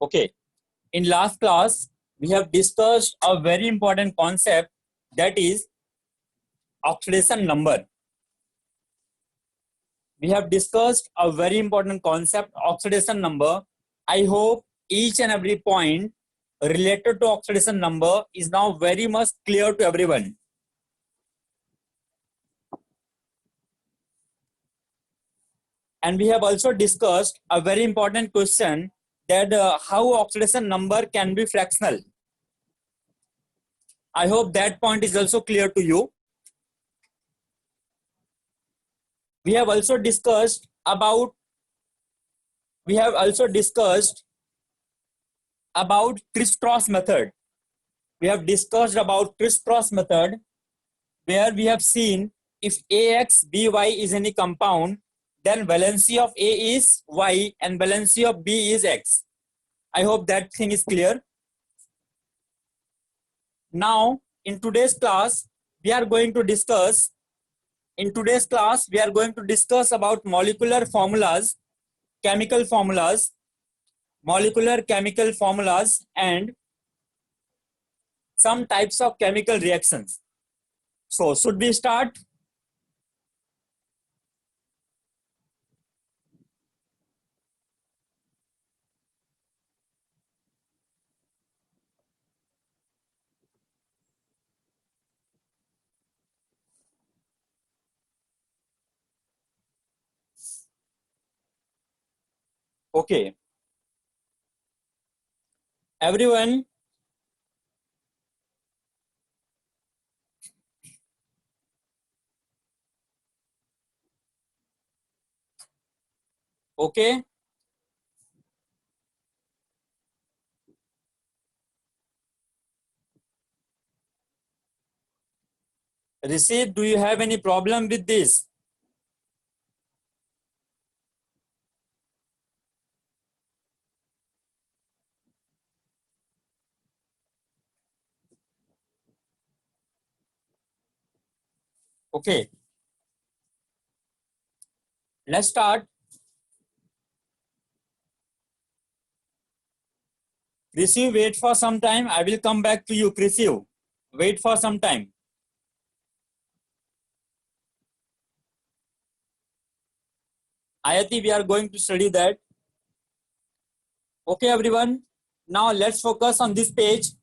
Okay, in last class, we have discussed a very important concept, that is oxidation number. We have discussed a very important concept, oxidation number. I hope each and every point related to oxidation number is now very much clear to everyone. And we have also discussed a very important question, that how oxidation number can be fractional. I hope that point is also clear to you. We have also discussed about criss-cross method. We have discussed about criss-cross method, where we have seen if AX, BY is any compound, then valency of A is Y and valency of B is X. I hope that thing is clear. Now, in today's class, we are going to discuss about molecular formulas, chemical formulas, and some types of chemical reactions. So, should we start? Okay. Everyone, okay? Rishi, do you have any problem with this? Okay. Let's start. Rishi, wait for some time. I will come back to you, Rishi. Wait for some time. Ayati, we are going to study that. Okay, everyone. Now let's focus on this page.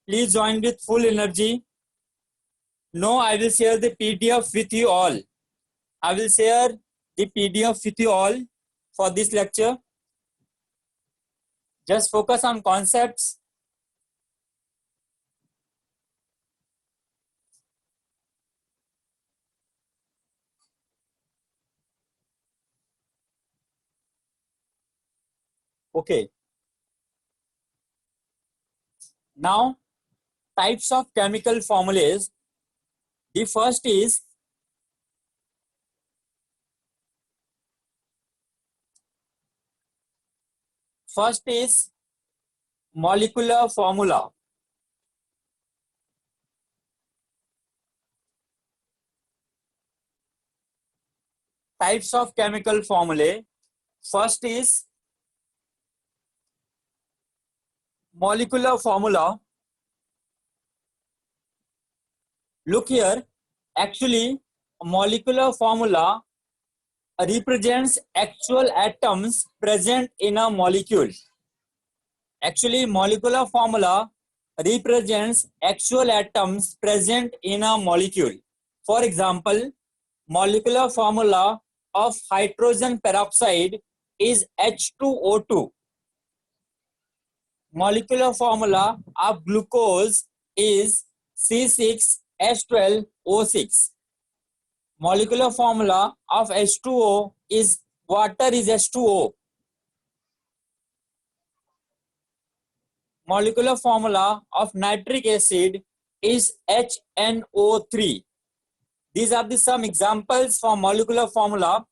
Please join with full energy. No, I will share the PDF with you all. I will share the PDF with you all for this lecture. Just focus on concepts. Okay. Now, types of chemical formulas. The first is molecular formula. Types of chemical formulae. First is molecular formula. Look here, actually molecular formula represents actual atoms present in a molecule. Actually, molecular formula represents actual atoms present in a molecule. For example, molecular formula of hydrogen peroxide is H2O2. Molecular formula of glucose is C6H12O6. Molecular formula of H2O is water is H2O. Molecular formula of nitric acid is HNO3. These are the some examples for molecular formula.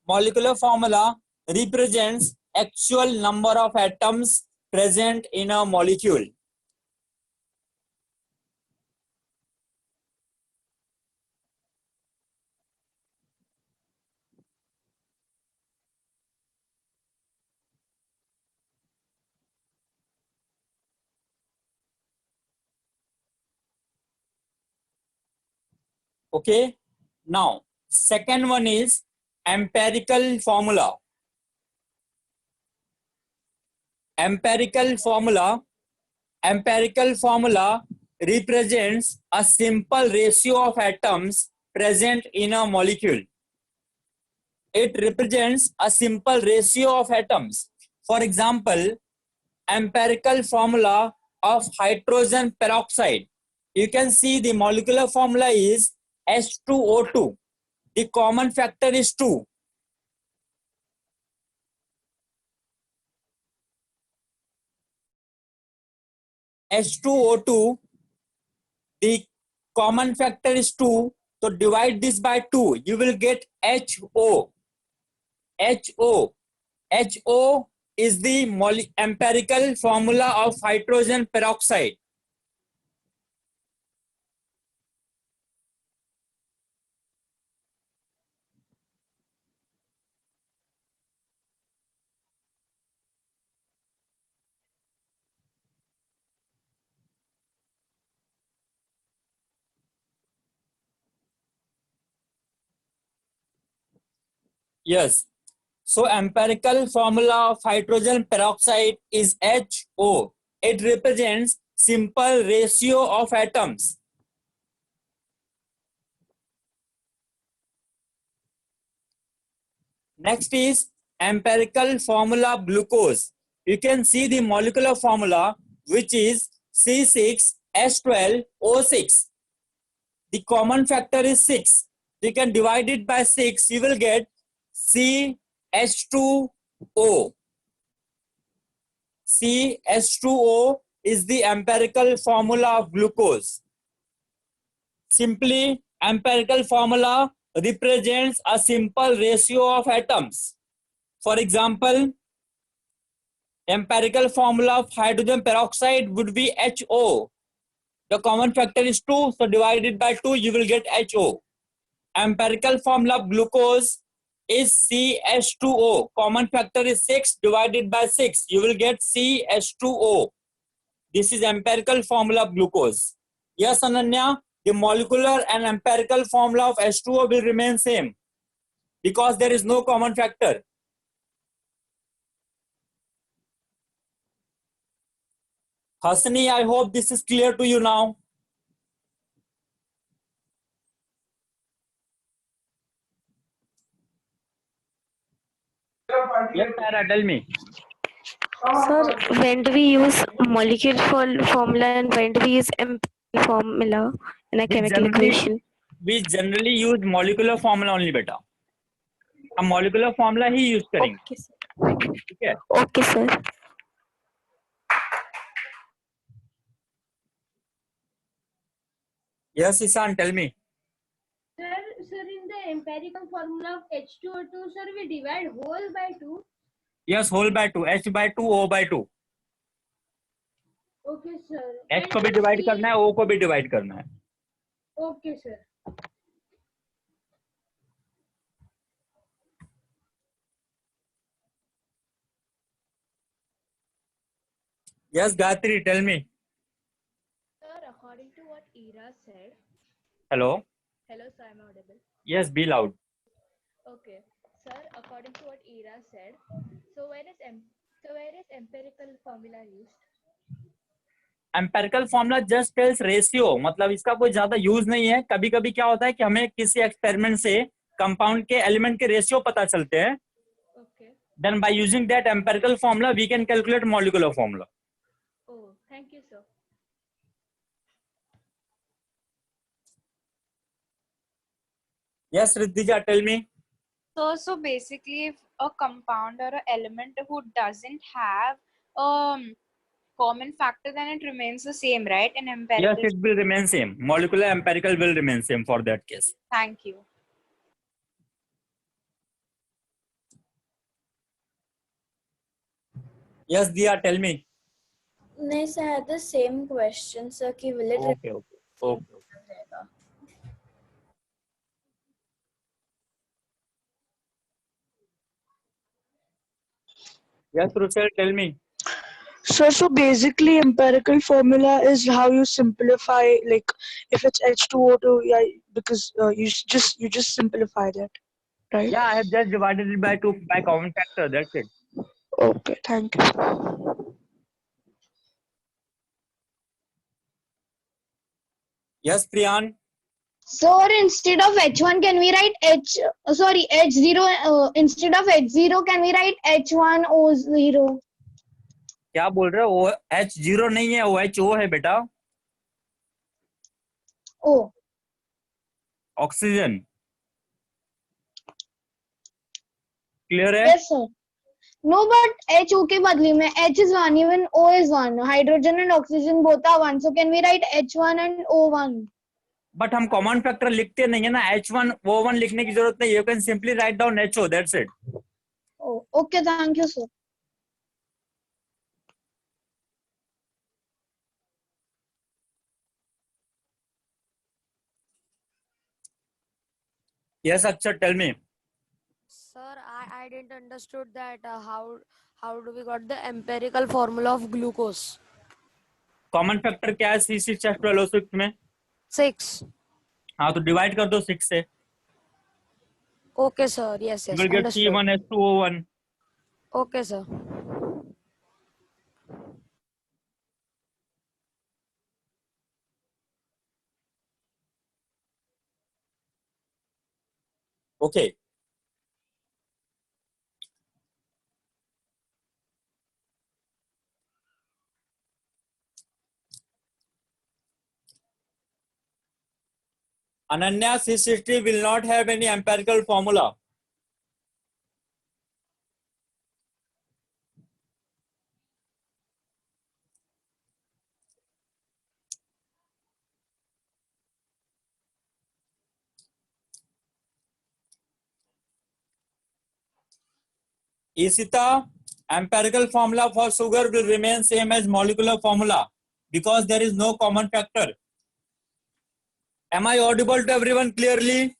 Molecular formula represents actual number of atoms present in a molecule. Okay. Now, second one is empirical formula. Empirical formula represents a simple ratio of atoms present in a molecule. It represents a simple ratio of atoms. For example, empirical formula of hydrogen peroxide. You can see the molecular formula is H2O2. The common factor is 2. H2O2, the common factor is 2. So divide this by 2. You will get HO. HO. HO is the empirical formula of hydrogen peroxide. Yes. So empirical formula of hydrogen peroxide is HO. It represents simple ratio of atoms. Next is empirical formula of glucose. You can see the molecular formula, which is C6H12O6. The common factor is 6. You can divide it by 6. You will get CH2O. CH2O is the empirical formula of glucose. Simply, empirical formula represents a simple ratio of atoms. For example, empirical formula of hydrogen peroxide would be HO. The common factor is 2, so divided by 2, you will get HO. Empirical formula of glucose is CH2O. Common factor is 6, divided by 6, you will get CH2O. This is empirical formula of glucose. Yes, Ananya, the molecular and empirical formula of H2O will remain same because there is no common factor. Hasani, I hope this is clear to you now. Yes, Sarah, tell me. Sir, when do we use molecular formula and when do we use empirical formula in a chemical equation? We generally use molecular formula only, beta. हम molecular formula ही use करेंगे. Okay, sir. ठीक है? Okay, sir. Yes, Isan, tell me. Sir, in the empirical formula of H2O2, sir, we divide whole by 2. Yes, whole by 2, H by 2, O by 2. Okay, sir. H को भी divide करना है, O को भी divide करना है. Okay, sir. Yes, Gayatri, tell me. Sir, according to what Ira said, Hello. hello, sir, I'm audible. Yes, be loud. Okay, sir, according to what Ira said, so where is empirical formula used? Empirical formula just tells ratio, मतलब इसका कोई ज्यादा use नहीं है. कभी कभी क्या होता है कि हमें किसी एक्सपेरिमेंट से कंपाउंड के एलिमेंट के रेशियो पता चलते हैं. Okay. Then by using that empirical formula we can calculate molecular formula. Oh, thank you, sir. Yes Riddhija, tell me. So basically, if a compound or an element who doesn't have common factor, then it remains the same, right? In Yes, empirical. it will remain same. Molecular empirical will remain same for that case. Thank you. Yes, Diya, tell me. नहीं sir, I had the same question, sir, कि will it Okay, okay, okay. रहेगा? Yes, Ruchel, tell me. Sir, so basically empirical formula is how you simplify, like if it's H2O2, yeah, because you just simplify that, right? Yeah, I have just divided it by 2 by common factor. That's it. Okay, thank you. Yes, Priyan. So instead of H1, can we write H0, instead of H0, can we write H1O0? क्या बोल रहे हो? H0 नहीं है, OHO है बेटा. Oh, oxygen. Clear है? yes, sir. No, but HO के बदले में H is 1, even O is 1. Hydrogen and oxygen both are 1. So can we write H1 and O1? But हम कॉमन फैक्टर लिखते नहीं है ना. H1 O1 लिखने की जरूरत नहीं. You can simply write down HO. That's it. Oh, okay, thank you, sir. Yes, Akshat, tell me. Sir, I didn't understood that how do we got the empirical formula of glucose? Common factor क्या है C6H12O6 में? 6. हाँ, तो divide कर दो 6 से. Okay, sir. Yes, You yes. will get Understood. C1H2O1. Okay, sir. Okay. Ananya, C60 will not have any empirical formula. Isita, empirical formula for sugar will remain same as molecular formula because there is no common factor. Am I audible to everyone clearly?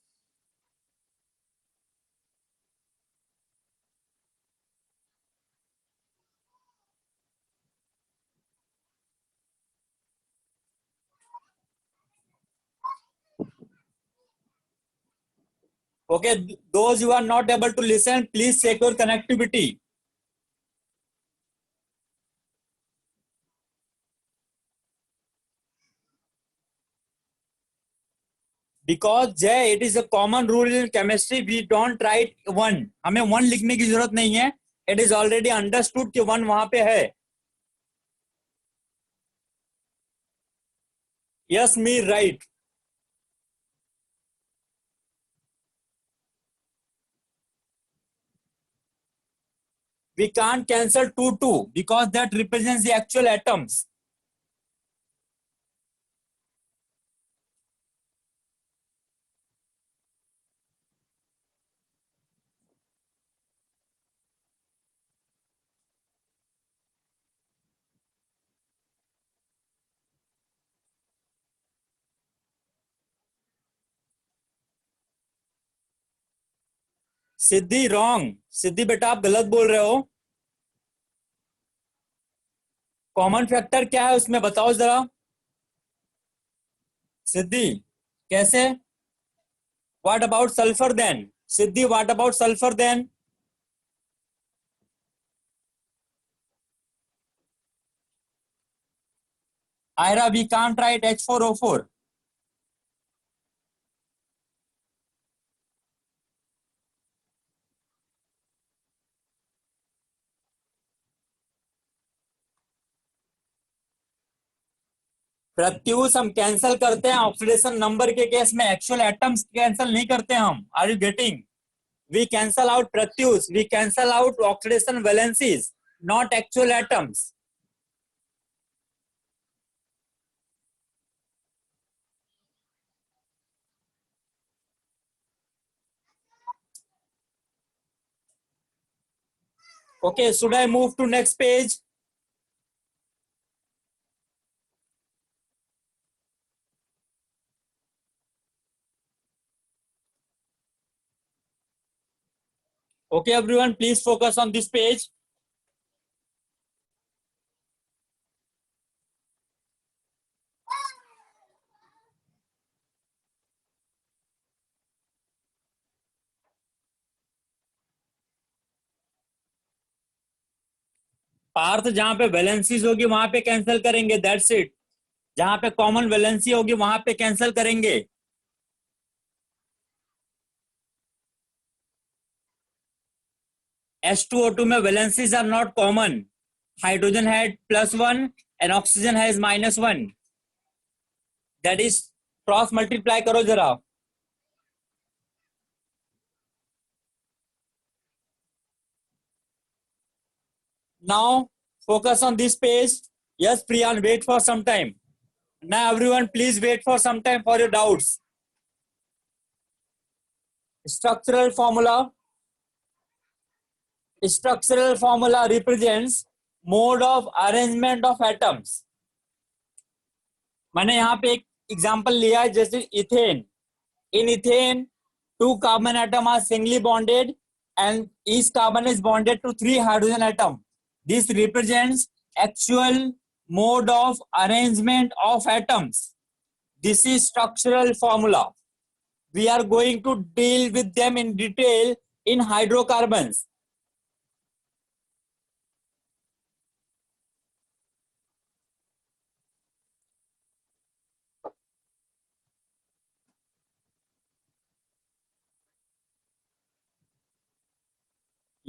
Okay, those who are not able to listen, please check your connectivity. Because Jay, it is a common rule in chemistry. We don't write one. हमें one लिखने की जरूरत नहीं है. It is already understood कि one वहां पे है. Yes, me right. We can't cancel 2 because that represents the actual atoms. Siddhi wrong. Siddhi बेटा आप गलत बोल रहे हो. कॉमन फैक्टर क्या है उसमें बताओ जरा. सिद्धि कैसे? What about sulphur then? Siddhi what about sulphur then? Ira, we can't write H4O4. Pratyush हम कैंसिल करते हैं ऑक्सीडेशन नंबर के केस में. एक्चुअल एटम्स कैंसिल नहीं करते हम. Are you getting? We cancel out Pratyush. We cancel out oxidation valencies, not actual atoms. Okay, should I move to next page? Okay, everyone, please focus on this page. Parth जहां पे valencies होगी वहां पे cancel करेंगे, that's it. जहां पे common valency होगी वहां पे कैंसिल करेंगे। H2O2 में valencies are not common, hydrogen had +1 and oxygen has -1, that is cross multiply करो जरा। Now focus on this page. Yes, Priyan, wait for some time. Now everyone, please wait for some time for your doubts. Structural formula. Structural formula represents mode of arrangement of atoms. मैंने यहाँ पे एक example लिया है, जैसे ethane. In ethane, 2 carbon atoms are singly bonded and each carbon is bonded to 3 hydrogen atoms. This represents actual mode of arrangement of atoms. This is structural formula. We are going to deal with them in detail in hydrocarbons.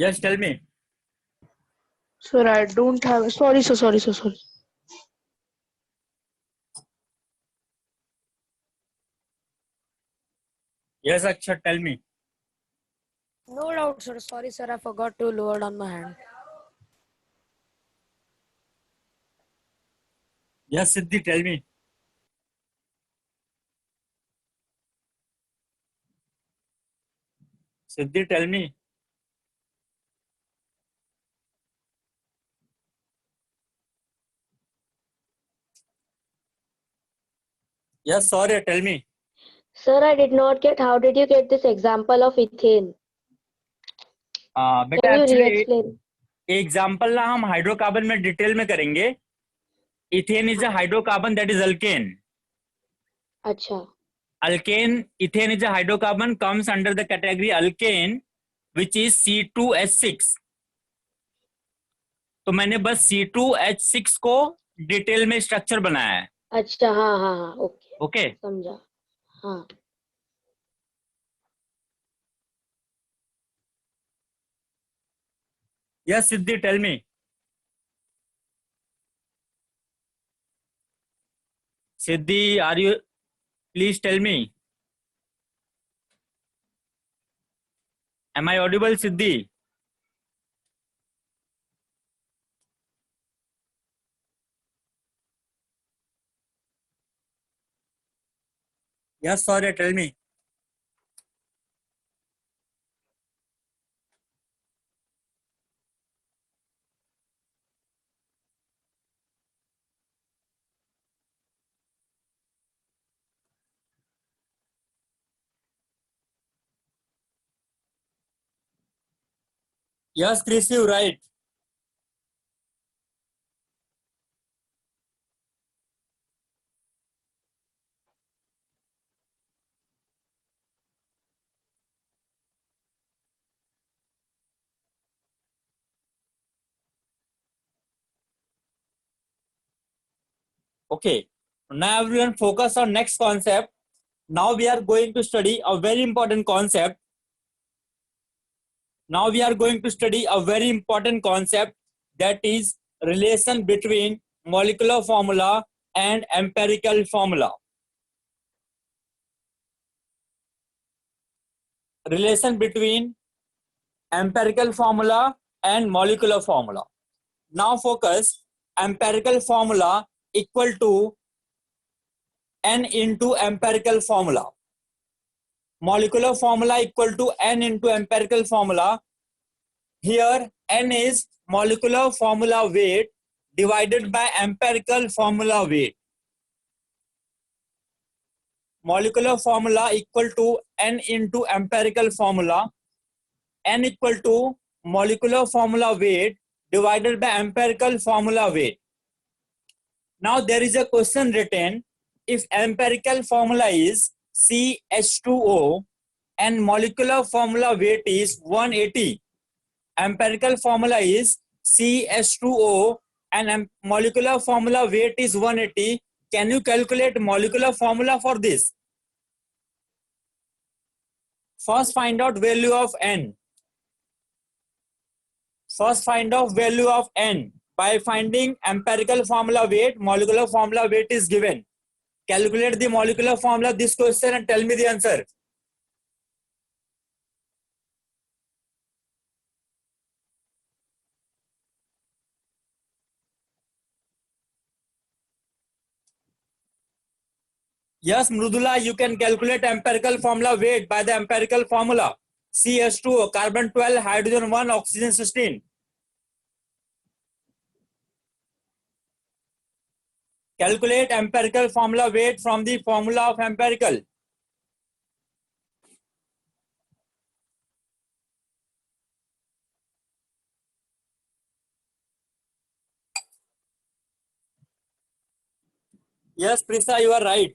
Yes, tell me. Sir, I don't have. Sorry, sir. Sorry. Yes, Akshat, tell me. No doubt, sir. Sorry, sir. I forgot to lower down my hand. Yes, Siddhi, tell me. Siddhi, tell me. Yes, sorry, tell me. Sir, I did not get. How did you get this example of ethane? बेटा Can you actually re-explain? Example ना हम hydrocarbon में detail में करेंगे. Ethane is a hydrocarbon that is alkane. अच्छा. Alkane, ethane is a hydrocarbon, comes under the category alkane, which is C2H6. तो मैंने बस C2H6 को डिटेल में स्ट्रक्चर बनाया है. अच्छा, हाँ, ओके. ओके, समझा. हाँ. Yes Siddhi, tell me. Siddhi, are you, please tell me. Am I audible, Siddhi? Yes, sorry, tell me. Yes, Chris, you right. Okay, now everyone focus on next concept. Now we are going to study a very important concept. Now we are going to study a very important concept, that is relation between molecular formula and empirical formula. Relation between empirical formula and molecular formula. Now focus, empirical formula equal to N into empirical formula. Molecular formula equal to N into empirical formula. Here N is molecular formula weight divided by empirical formula weight. Molecular formula equal to N into empirical formula. N equal to molecular formula weight divided by empirical formula weight. Now there is a question written, if empirical formula is CH2O and molecular formula weight is 180. Empirical formula is CH2O and molecular formula weight is 180. Can you calculate molecular formula for this? First find out value of N. First find out value of N. By finding empirical formula weight, molecular formula weight is given. Calculate the molecular formula of this question and tell me the answer. Yes, Mrudula, you can calculate empirical formula weight by the empirical formula. CH2O, carbon 12, hydrogen 1, oxygen 16. Calculate empirical formula weight from the formula of empirical. Yes, Prisa, you are right.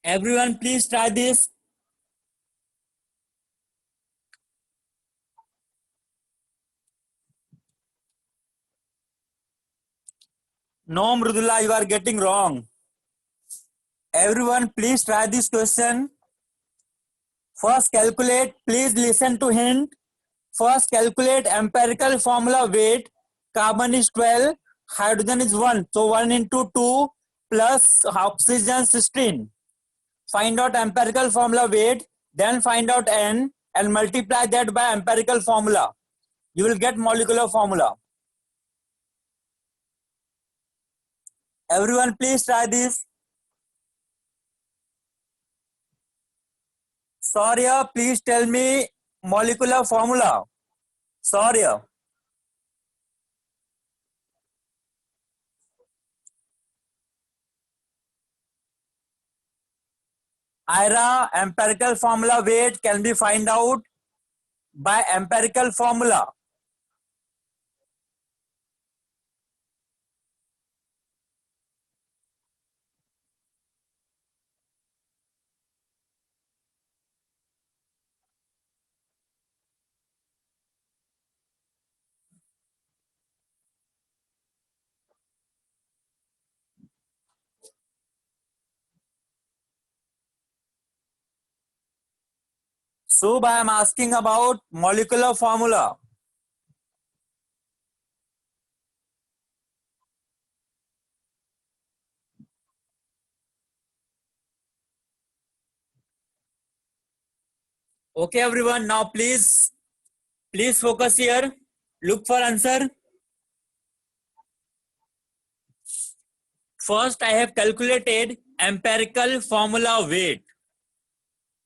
Everyone, please try this. No, Mrudula, you are getting wrong. Everyone, please try this question. First calculate, please listen to hint. First calculate empirical formula weight. Carbon is 12, hydrogen is 1. So 1 into 2 plus oxygen 16. Find out empirical formula weight, then find out N and multiply that by empirical formula. You will get molecular formula. Everyone, please try this. Saurya, please tell me molecular formula. Saurya. Ira, empirical formula weight can be find out by empirical formula. So I am asking about molecular formula. Okay, everyone. Now please focus here. Look for answer. First, I have calculated empirical formula weight.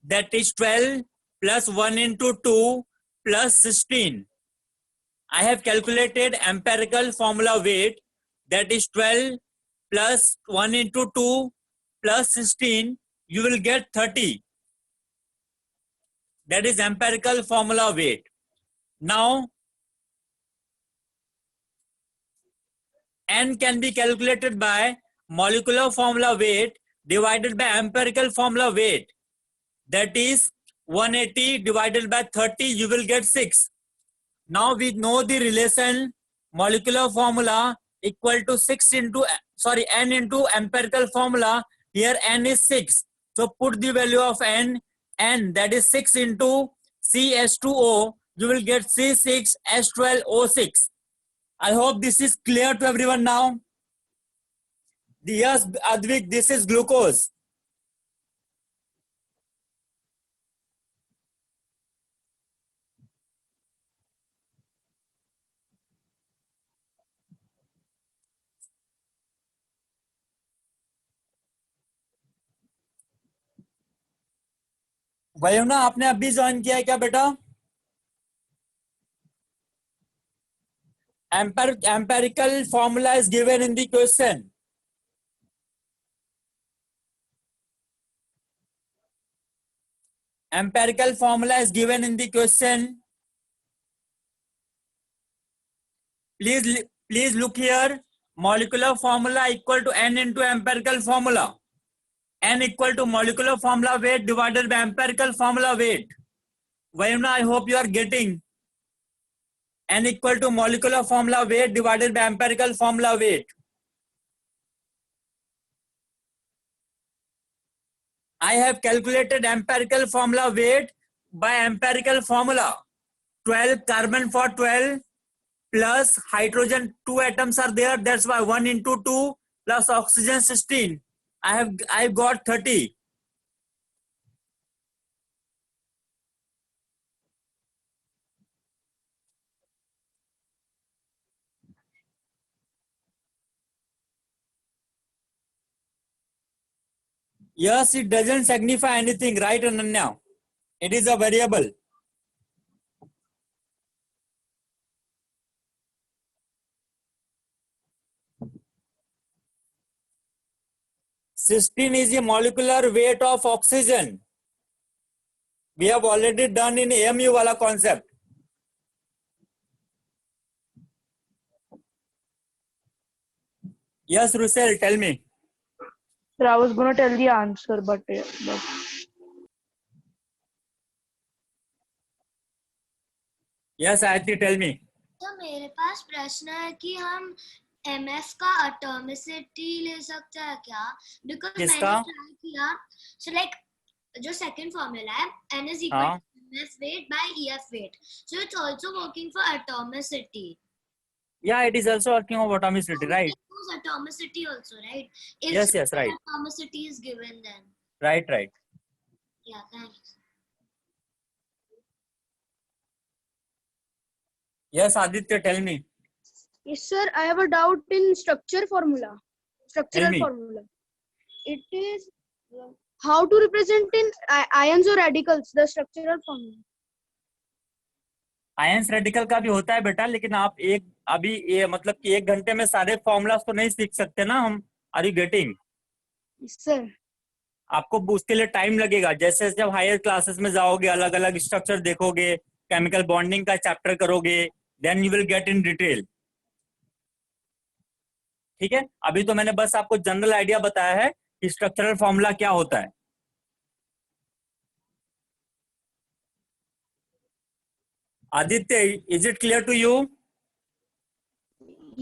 That is 12 plus 1 into 2 plus 16. I have calculated empirical formula weight. That is 12 plus 1 into 2 plus 16. You will get 30. That is empirical formula weight. Now, N can be calculated by molecular formula weight divided by empirical formula weight. That is 180 divided by 30, you will get 6. Now we know the relation molecular formula equal to N into empirical formula. Here N is 6. So put the value of N that is 6 into CH2O. You will get C6H12O6. I hope this is clear to everyone now. Yes, Advik, this is glucose. वयुना, आपने अभी join किया है क्या बेटा? Empirical formula is given in the question. Empirical formula is given in the question. Please look here. Molecular formula equal to N into empirical formula. N equal to molecular formula weight divided by empirical formula weight. Vayumna, I hope you are getting. N equal to molecular formula weight divided by empirical formula weight. I have calculated empirical formula weight by empirical formula. 12 carbon for 12 plus hydrogen 2 atoms are there. That's why 1 into 2 plus oxygen 16. I've got 30. Yes, it doesn't signify anything, right, Ananya? It is a variable. Cysteine is the molecular weight of oxygen. We have already done in AMU wala concept. Yes, Russell, tell me. Sir, I was gonna tell the answer, but Yes, Ayati, tell me. तो मेरे पास प्रश्न है कि हम MF का atomicity ले सकते हैं क्या? बिकॉज मैंने किसका? ट्राई किया. सो लाइक जो सेकंड फॉर्मूला है N is equal हाँ. to MF weight by EF weight. So it's also working for atomicity. Yeah, it is also working on atomicity, So right? we can use atomicity also, right? If Yes, right. atomicity is given then. Right. Yeah, thanks. Yes, Aditya, tell me. Yes, sir. I have a doubt in structural formula. me. It is how to represent in ions or radicals the structural formula. Ions radical का भी होता है बेटा, लेकिन आप अभी ये मतलब कि 1 घंटे में सारे फॉर्मूलाज तो नहीं सीख सकते ना हम. Are you getting? Yes, sir. आपको उसके लिए टाइम लगेगा. जैसे जब हायर क्लासेस में जाओगे, अलग अलग स्ट्रक्चर देखोगे, केमिकल बॉन्डिंग का चैप्टर करोगे, then you will get in detail. ठीक है, अभी तो मैंने बस आपको जनरल आइडिया बताया है कि स्ट्रक्चरल फॉर्मूला क्या होता है. Aditya, is it clear to you?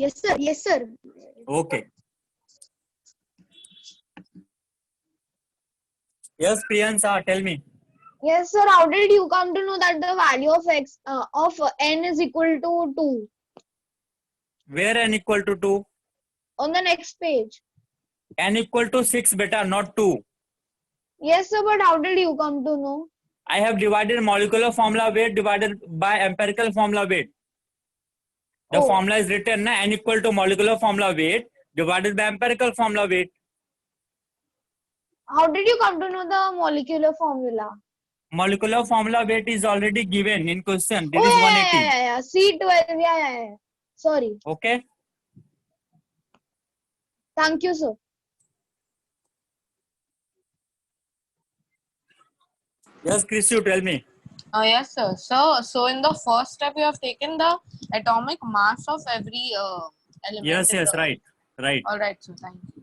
Yes, sir. Yes, sir. Okay. Yes, Priyansa, tell me. Yes, sir. How did you come to know that the value of x of n is equal to 2? Where n equal to 2? On the next page. N equal to 6, beta, not 2. Yes, sir. But how did you come to know? I have divided molecular formula weight divided by empirical formula weight. The formula is written na, n equal to molecular formula weight divided by empirical formula weight. How did you come to know the molecular formula? Molecular formula weight is already given in question. This Oh, is yeah, 180. yeah. C12. Yeah. Sorry. Okay. Thank you, sir. Yes, Chris, you tell me. Yes, sir. So in the first step, you have taken the atomic mass of every element. Yes, right. All right, so thank you.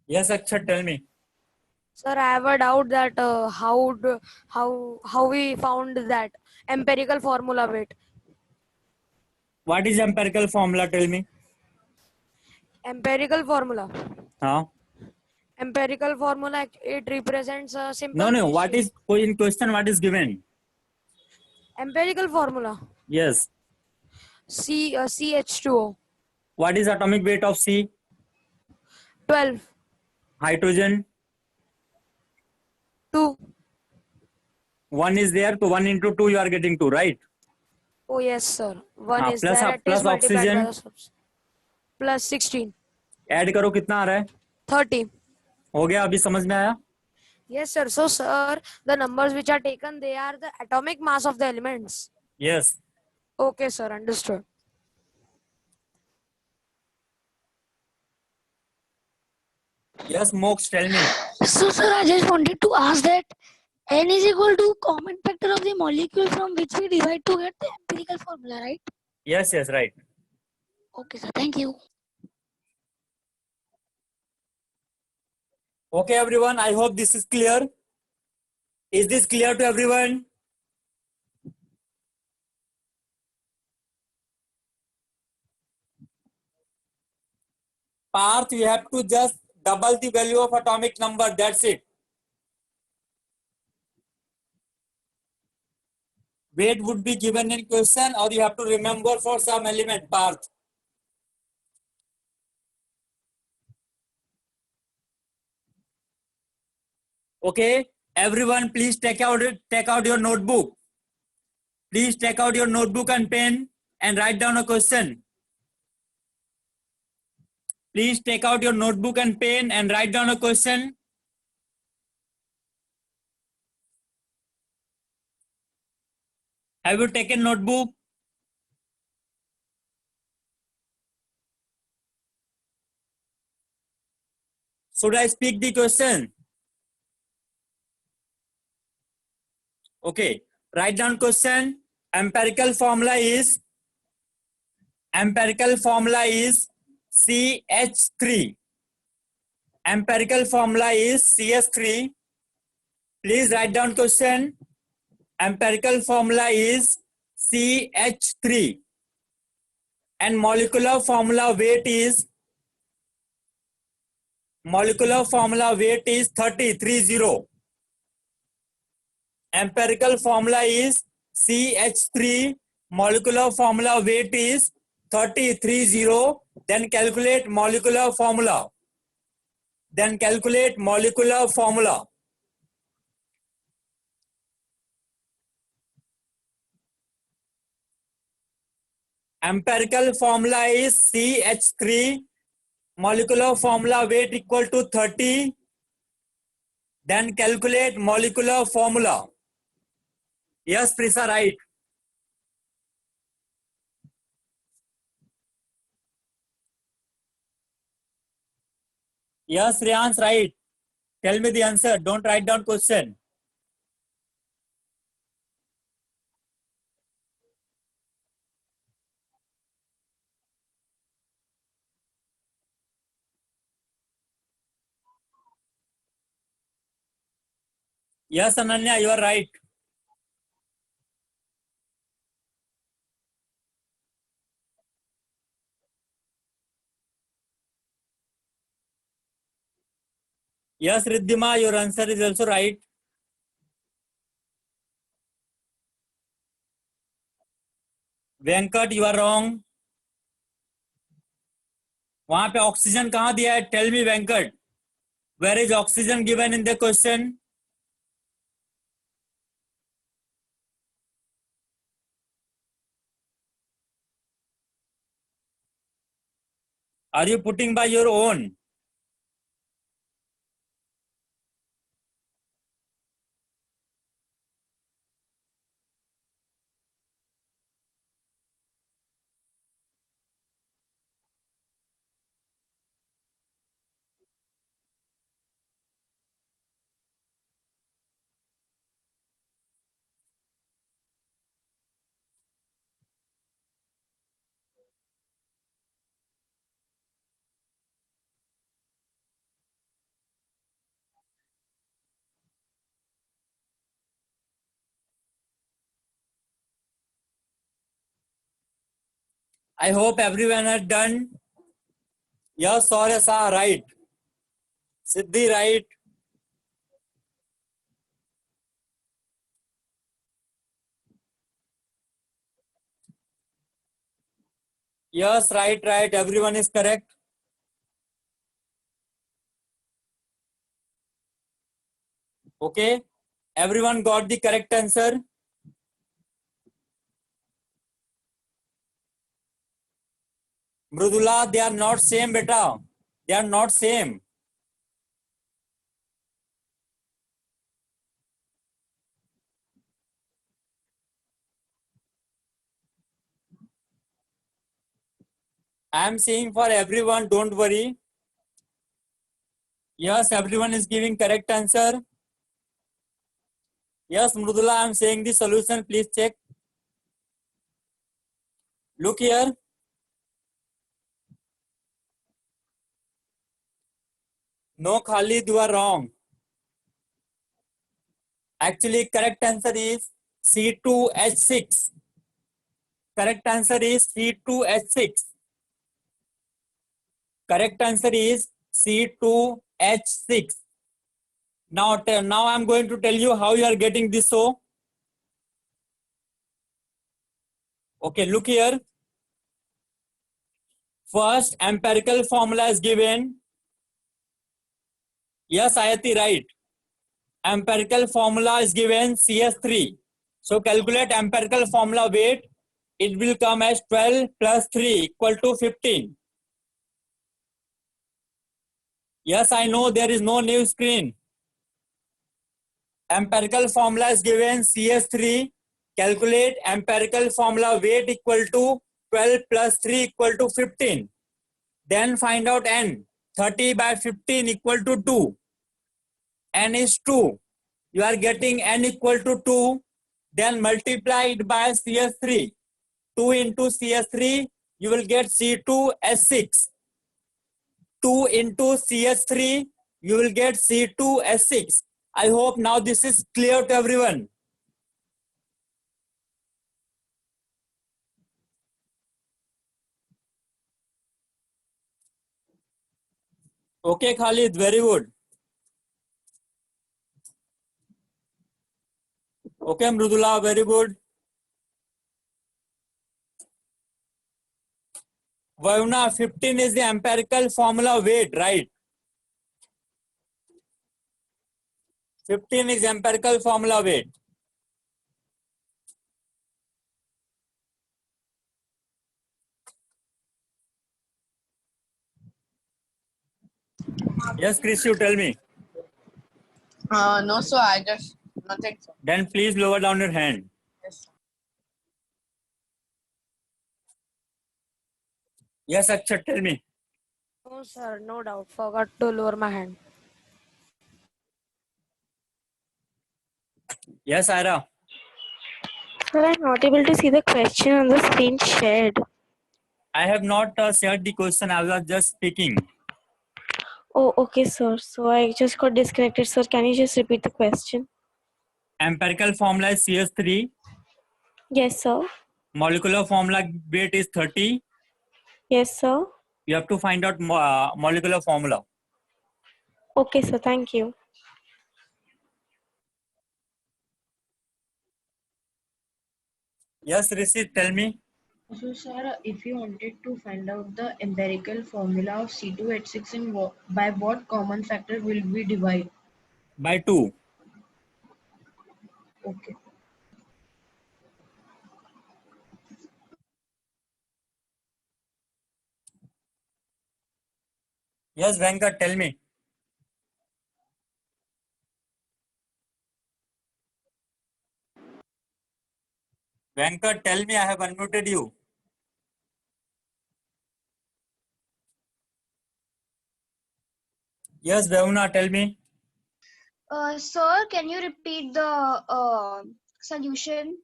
Yes, Akshat, tell me. Sir, I have a doubt that how we found that empirical formula weight. What is empirical formula? Tell me. Empirical formula. Huh? Empirical formula, it represents a simple. No. What is in question? What is given? Empirical formula. Yes. CH2O. What is atomic weight of C? 12. Hydrogen? 2. 1 is there, so 1 into 2 you are getting 2, right? Oh yes, sir. 1 is plus there. It plus is multiplied oxygen. by the subs. Plus 16. Add करो कितना आ रहा है? 30. हो गया, अभी समझ में आया? Yes, sir. So, sir, the numbers which are taken, they are the atomic mass of the elements. Yes. Okay, sir. Understood. Yes, Mox, tell me. So, sir, I just wanted to ask that n is equal to common factor of the molecule from which we divide to get the empirical formula, right? Yes, right. Okay, sir. Thank you. Okay, everyone. I hope this is clear. Is this clear to everyone? Parth, you have to just double the value of atomic number. That's it. Weight would be given in question, or you have to remember for some element, Parth. Okay, everyone, please take out your notebook. Please take out your notebook and pen and write down a question. Please take out your notebook and pen and write down a question. Have you taken notebook? Should I speak the question? Okay, write down question. Empirical formula is CH3. Empirical formula is CS3. Please write down question. Empirical formula is CH3 and molecular formula weight is 30. Empirical formula is CH3, molecular formula weight is 30. Then calculate molecular formula. Empirical formula is CH3, molecular formula weight equal to 30. Then calculate molecular formula. Yes, Prisa, right. Yes, Riyans, right. Tell me the answer. Don't write down question. Yes, Ananya, you are right. Yes, Riddhima, your answer is also right. Venkat, you are wrong. वहां पे oxygen कहाँ दिया है? Tell me, Venkat. Where is oxygen given in the question? Are you putting by your own? I hope everyone has done. Yes, Saurya, right. Siddhi, right. Yes, right. Everyone is correct. Okay. Everyone got the correct answer. Mrudula, they are not same, beta. They are not same. I am saying for everyone, don't worry. Yes, everyone is giving correct answer. Yes, Mrudula, I am saying the solution. Please check. Look here. No, Khalid, you are wrong. Actually, correct answer is C2H6. Correct answer is C2H6. Correct answer is C2H6. Now I'm going to tell you how you are getting this O. Okay, look here. First, empirical formula is given. Yes, Ayati, right. Empirical formula is given CS3. So calculate empirical formula weight. It will come as 12 plus 3 equal to 15. Yes, I know there is no new screen. Empirical formula is given CS3. Calculate empirical formula weight equal to 12 plus 3 equal to 15. Then find out N. 30 by 15 equal to 2. N is 2. You are getting N equal to 2. Then multiply it by CS3. 2 into CS3, you will get C2S6. 2 into CS3, you will get C2S6. I hope now this is clear to everyone. Okay, Khalid, very good. Okay, Mrudula, very good. Vayuna, 15 is the empirical formula weight, right? 15 is empirical formula weight. Yes, Chris, you tell me. No, sir, I just nothing, sir. Then please lower down your hand. Yes, sir. Yes, Akshat, tell me. No, sir, no doubt. Forgot to lower my hand. Yes, Ira. Sir, I'm not able to see the question on the screen shared. I have not shared the question. I was just speaking. Oh, okay, sir. So I just got disconnected. Sir, can you just repeat the question? Empirical formula is CS3. Yes, sir. Molecular formula weight is 30. Yes, sir. You have to find out molecular formula. Okay, sir. Thank you. Yes, Rishi, tell me. So, sir, if you wanted to find out the empirical formula of C2H6 in by what common factor will we divide? By 2. Okay. Yes, Venkat, tell me. Venkat, tell me. I have unmuted you. Yes, Vayuna, tell me. Sir, can you repeat the solution?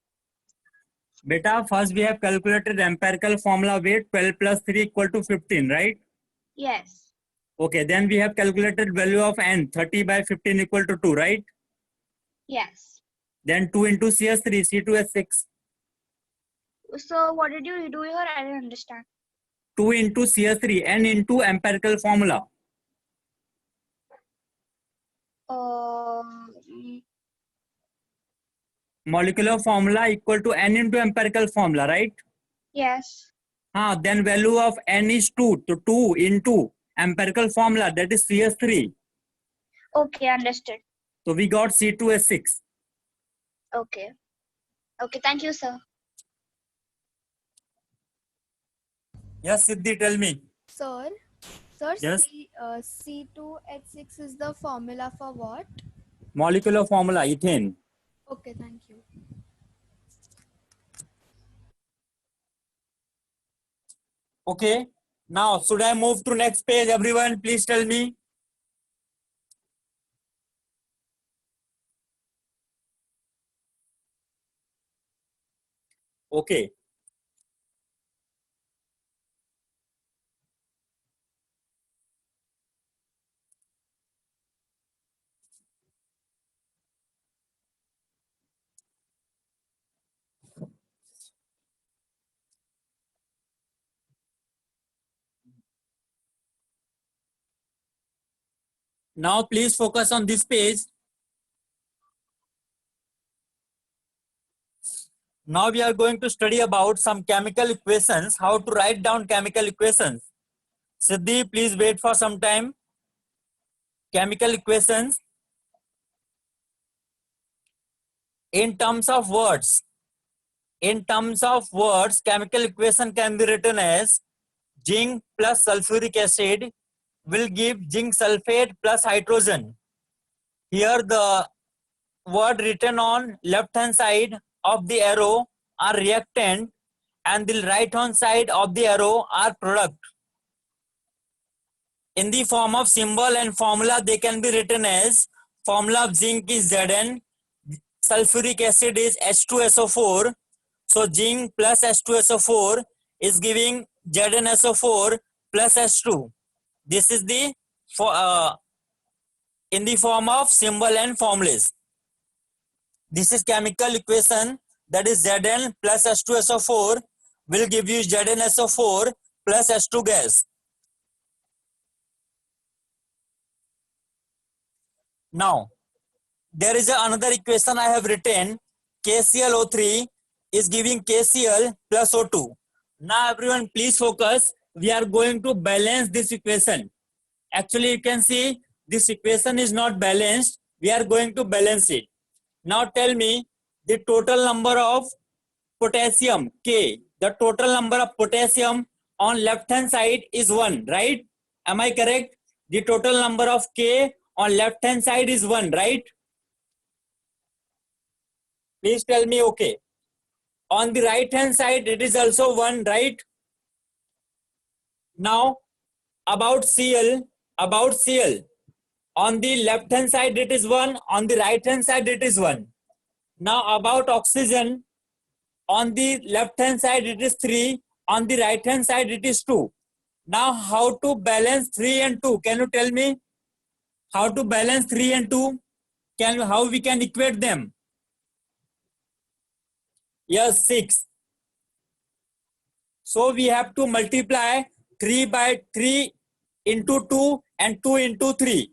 Beta, first we have calculated the empirical formula weight 12 plus 3 equal to 15, right? Yes. Okay, then we have calculated value of N, 30 by 15 equal to 2, right? Yes. Then 2 into CS3, C2S6. So what did you do here? I didn't understand. 2 into CS3, N into empirical formula. Molecular formula equal to N into empirical formula, right? Yes. Then value of N is 2. So 2 into empirical formula, that is CS3. Okay, understood. So we got C2S6. Okay. Okay, thank you, sir. Yes, Siddhi, tell me. Sir, Yes. C2H6 is the formula for what? Molecular formula, ethane. Okay, thank you. Okay. Now, should I move to next page? Everyone, please tell me. Okay. Now please focus on this page. Now we are going to study about some chemical equations, how to write down chemical equations. Siddhi, please wait for some time. Chemical equations. In terms of words, chemical equation can be written as zinc plus sulfuric acid will give zinc sulfate plus hydrogen. Here the word written on left hand side of the arrow are reactant and the right hand side of the arrow are product. In the form of symbol and formula, they can be written as formula of zinc is Zn, sulfuric acid is H2SO4. So zinc plus H2SO4 is giving ZnSO4 plus H2. This is the in the form of symbol and formulas. This is chemical equation, that is Zn plus H2SO4 will give you ZnSO4 plus H2 gas. Now, there is another equation I have written, KClO3 is giving KCl plus O2. Now everyone please focus, we are going to balance this equation. Actually you can see this equation is not balanced, we are going to balance it. Now tell me the total number of potassium, K, the total number of potassium on left hand side is 1, right? Am I correct? The total number of K on left hand side is 1, right? Please tell me okay. On the right hand side it is also 1, right? Now about Cl, on the left hand side it is 1, on the right hand side it is 1. Now about oxygen, on the left hand side it is 3, on the right hand side it is 2. Now how to balance 3 and 2? Can you tell me how to balance 3 and 2? How we can equate them? Yes, 6. So we have to multiply 3 by 3 into 2 and 2 into 3.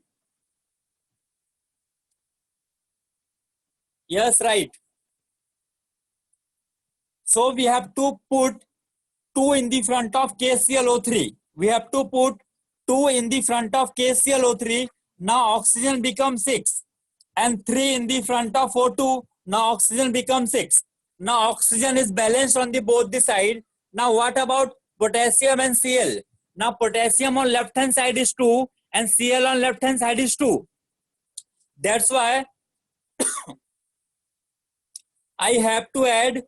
Yes, right. So we have to put 2 in the front of KClO3. We have to put 2 in the front of KClO3. Now oxygen becomes 6. And 3 in the front of O2. Now oxygen becomes 6. Now oxygen is balanced on the both the side. Now what about potassium and Cl? Now potassium on left hand side is 2 and Cl on left hand side is 2. That's why I have to add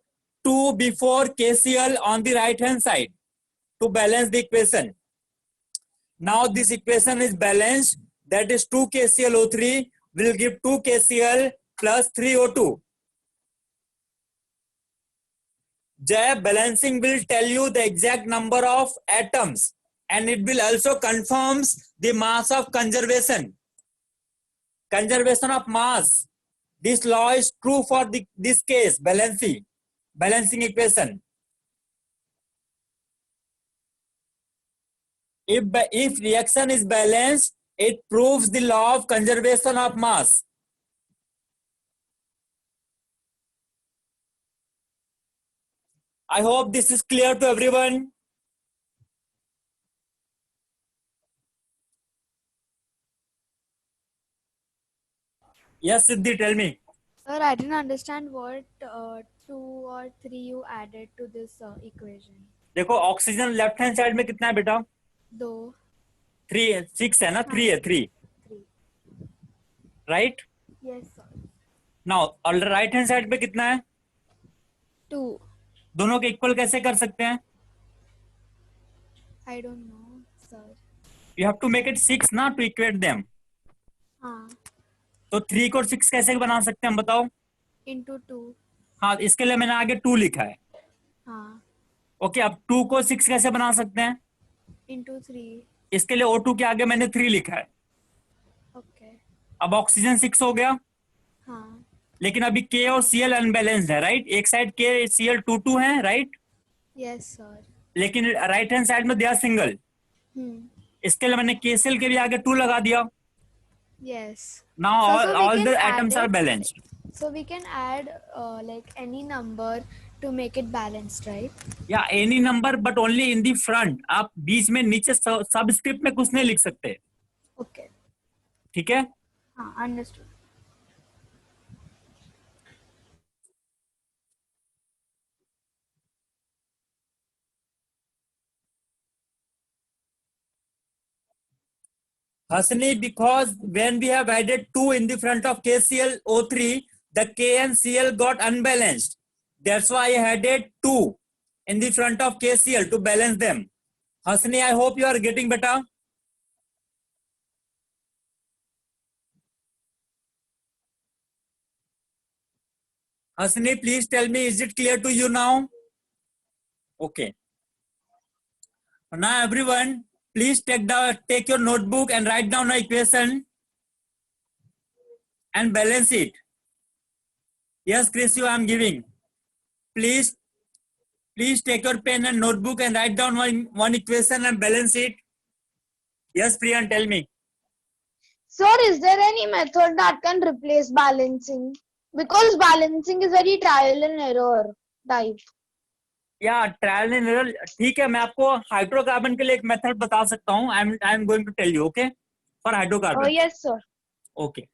2 before KCl on the right hand side to balance the equation. Now this equation is balanced, that is 2 KClO3 will give 2 KCl plus 3 O2. Jay, balancing will tell you the exact number of atoms and it will also confirms the mass of conservation. Conservation of mass. This law is true for this case, balancing equation. If reaction is balanced, it proves the law of conservation of mass. I hope this is clear to everyone. Yes, Siddhi, tell me. Sir, I didn't understand what 2 or 3 you added to this equation. देखो oxygen left hand side में कितना है बेटा? 2. 3 है, 6 है ना? 3 है, 3. Right? Yes, sir. Now और राइट हैंड साइड पे कितना है? 2. दोनों के इक्वल कैसे कर सकते हैं? I don't know, sir. You have to make it 6 ना to equate them. हाँ. तो 3 को 6 कैसे बना सकते हैं बताओ? Into 2. हाँ, इसके लिए मैंने आगे 2 लिखा है. हाँ. ओके, अब 2 को 6 कैसे बना सकते हैं? Into 3. इसके लिए O2 के आगे मैंने 3 लिखा है. Okay. अब ऑक्सीजन 6 हो गया. हाँ. लेकिन अभी K और Cl अनबैलेंस्ड है, राइट? एक साइड K Cl 2 है, राइट? Yes, sir. लेकिन राइट हैंड साइड में दिया सिंगल. इसके लिए मैंने KCl के भी आगे 2 लगा दिया. Yes. Now So we all can the add atoms are it. balanced. So we can add like any number to make it balanced, right? या any number but only in the front. आप बीच में नीचे subscript में कुछ नहीं लिख सकते. Okay. ठीक है. Understood. Hasni, because when we have added 2 in the front of KClO3, the K and Cl got unbalanced. That's why I added 2 in the front of KCl to balance them. Hasni, I hope you are getting better. Hasni, please tell me, is it clear to you now? Okay. Now everyone, please take your notebook and write down the equation and balance it. Yes, Chris, you I am giving. Please take your pen and notebook and write down one equation and balance it. Yes, Priyan, tell me. Sir, is there any method that can replace balancing? Because balancing is very trial and error type. या trial and error. ठीक है, मैं आपको hydrocarbon के लिए एक method बता सकता हूँ. I am going to tell you. Okay, for hydrocarbon. Yes, sir. Okay.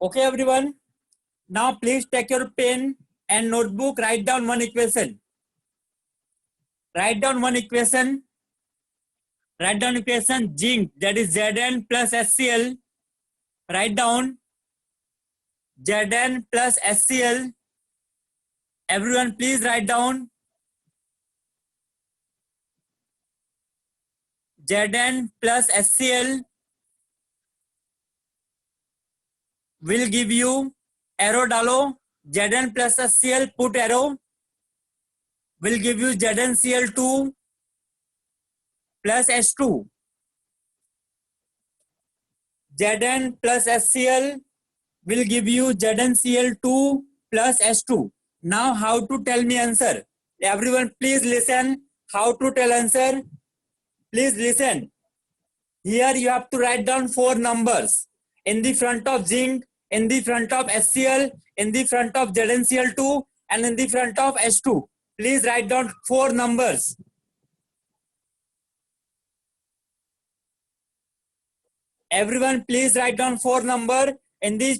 Okay, everyone. Now please take your pen and notebook. Write down one equation. Write down one equation. Write down equation zinc, that is Zn plus HCl. Write down Zn plus HCl. Everyone, please write down Zn plus HCl will give you arrow डालो. Zn plus HCl, put arrow, will give you ZnCl2 plus H2. Zn plus HCl will give you ZnCl2 plus H2. Now how to tell me answer? Everyone please listen. How to tell answer? Please listen. Here you have to write down 4 numbers. In the front of zinc, in the front of HCl, in the front of ZnCl2 and in the front of H2. Please write down 4 numbers. Everyone please write down 4 number in the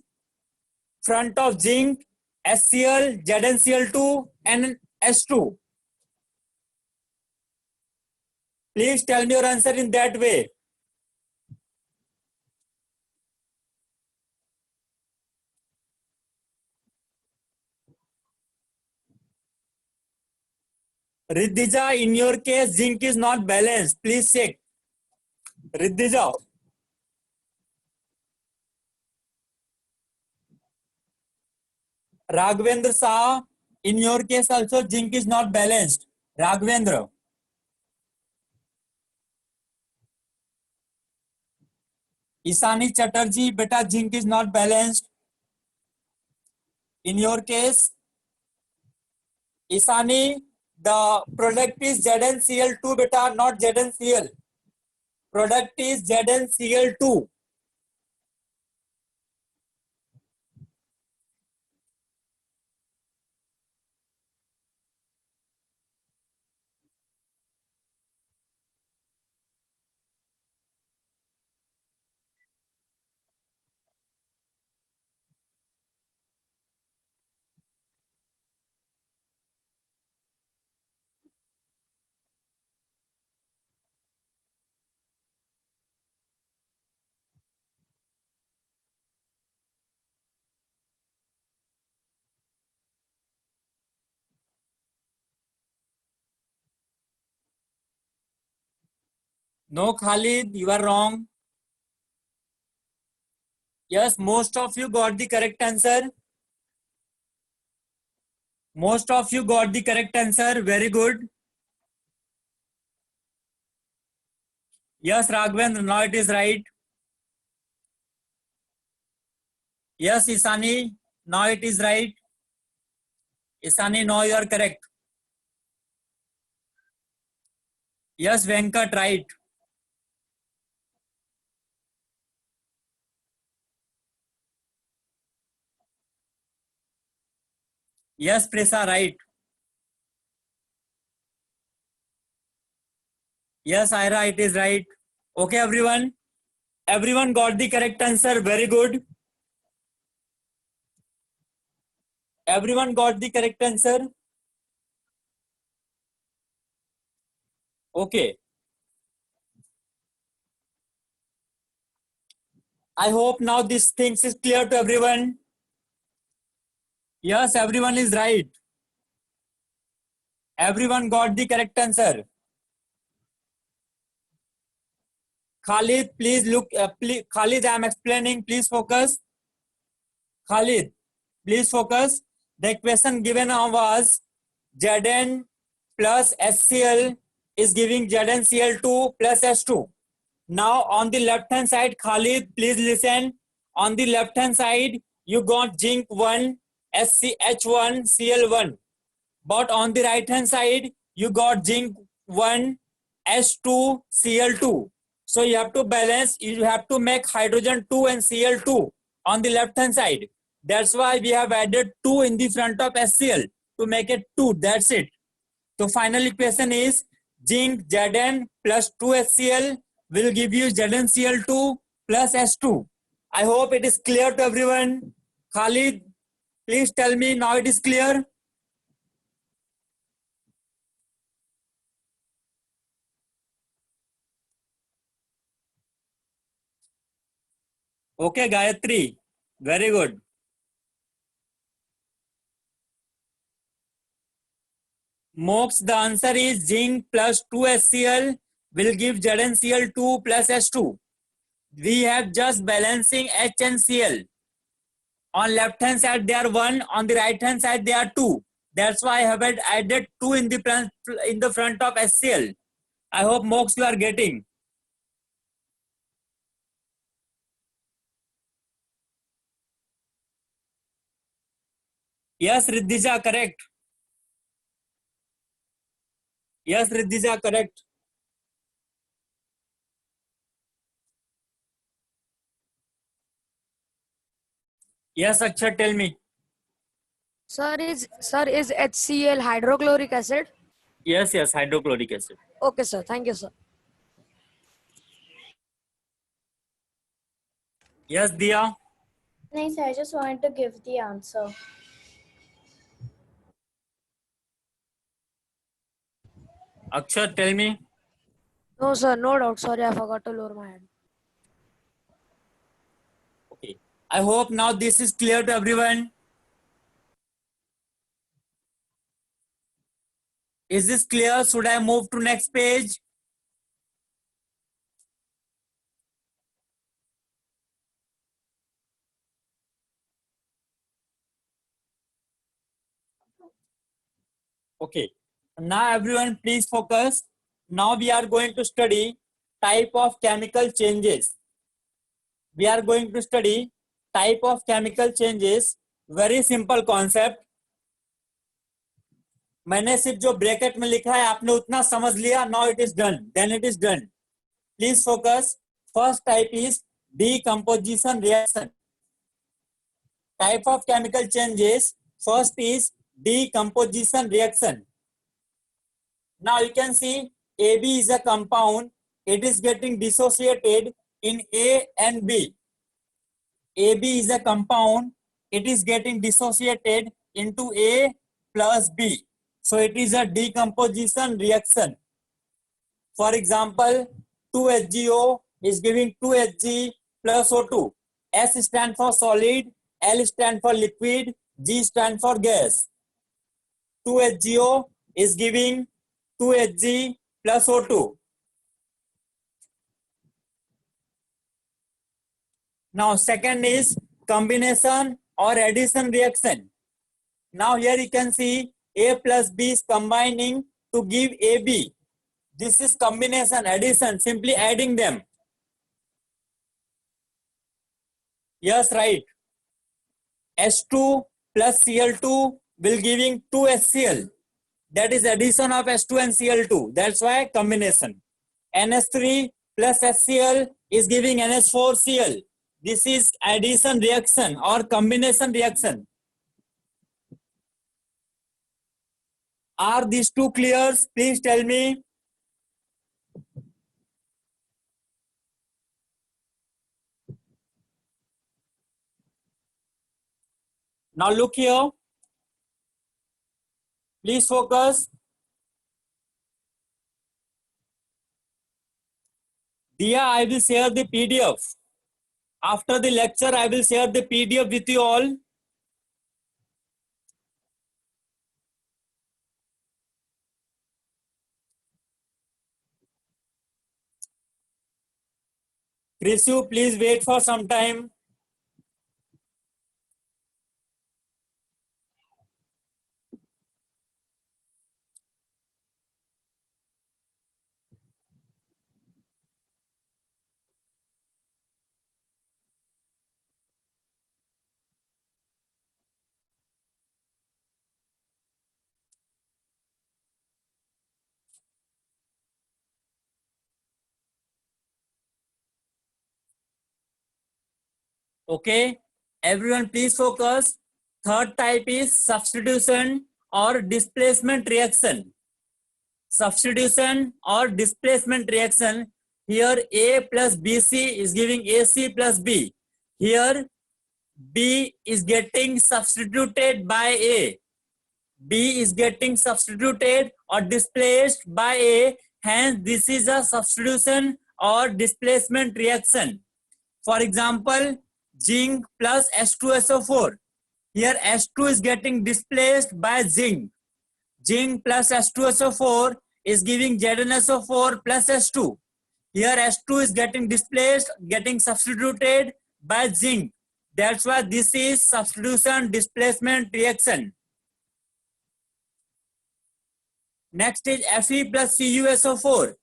front of zinc, HCl, ZnCl2 and H2. Please tell me your answer in that way. Riddhija, in your case, zinc is not balanced. Please check. Riddhija. Raghavendra Saha, in your case also zinc is not balanced. Raghavendra. Isani Chatterjee, beta zinc is not balanced. In your case, Isani, the product is ZnCl2 beta, not ZnCl. Product is ZnCl2. No, Khalid, you are wrong. Yes, most of you got the correct answer. Most of you got the correct answer. Very good. Yes, Raghavendra, now it is right. Yes, Isani, now it is right. Isani, now you are correct. Yes, Venkat, right. Yes, Presa, right. Yes, Ira, it is right. Okay, everyone. Everyone got the correct answer. Very good. Everyone got the correct answer. Okay. I hope now this things is clear to everyone. Yes, everyone is right. Everyone got the correct answer. Khalid, please look. Khalid, I am explaining. Please focus. Khalid, please focus. The equation given was Zn plus HCl is giving ZnCl2 plus H2. Now on the left hand side, Khalid, please listen. On the left hand side, you got zinc 1, SCH1, Cl1. But on the right hand side, you got zinc 1, H2, Cl2. So you have to balance, you have to make hydrogen 2 and Cl2 on the left hand side. That's why we have added 2 in the front of HCl to make it 2. That's it. So final equation is zinc Zn plus 2HCl will give you ZnCl2 plus H2. I hope it is clear to everyone. Khalid, please tell me now it is clear. Okay, Gayatri. Very good. Mox, the answer is zinc plus 2HCl will give ZnCl2 plus H2. We have just balancing H and Cl. On left hand side they are 1, on the right hand side they are 2. That's why I have added 2 in the front of HCl. I hope Mox you are getting. Yes, Riddhija, correct. Yes, Riddhija, correct. Yes, Akshay, tell me. Sir, is HCl hydrochloric acid? Yes, hydrochloric acid. Okay, sir. Thank you, sir. Yes, Diya. Nice, I just wanted to give the answer. Akshay, tell me. No, sir. No doubt. Sorry, I forgot to lower my hand. Okay. I hope now this is clear to everyone. Is this clear? Should I move to next page? Okay. Now everyone please focus. Now we are going to study type of chemical changes. We are going to study type of chemical changes. Very simple concept. मैंने सिर्फ जो bracket में लिखा है आपने उतना समझ लिया. Now it is done. Then it is done. Please focus. First type is decomposition reaction. Type of chemical changes. First is decomposition reaction. Now you can see AB is a compound. It is getting dissociated in A and B. AB is a compound. It is getting dissociated into A plus B. So it is a decomposition reaction. For example, 2HGO is giving 2Hg plus O2. S stand for solid, L stand for liquid, G stand for gas. 2HGO is giving 2Hg plus O2. Now second is combination or addition reaction. Now here you can see A plus B is combining to give AB. This is combination, addition, simply adding them. Yes, right. H2 plus Cl2 will giving 2HCl. That is addition of H2 and Cl2. That's why combination. NH3 plus HCl is giving NH4Cl. This is addition reaction or combination reaction. Are these two clear? Please tell me. Now look here. Please focus. Dia, I will share the PDF. After the lecture, I will share the PDF with you all. Krisu, please wait for some time. Okay, everyone please focus. Third type is substitution or displacement reaction. Substitution or displacement reaction. Here A plus BC is giving AC plus B. Here B is getting substituted by A. B is getting substituted or displaced by A. Hence, this is a substitution or displacement reaction. For example, zinc plus H2SO4. Here H2 is getting displaced by zinc. Zinc plus H2SO4 is giving ZnSO4 plus H2. Here H2 is getting displaced, getting substituted by zinc. That's why this is substitution displacement reaction. Next is Fe plus CuSO4.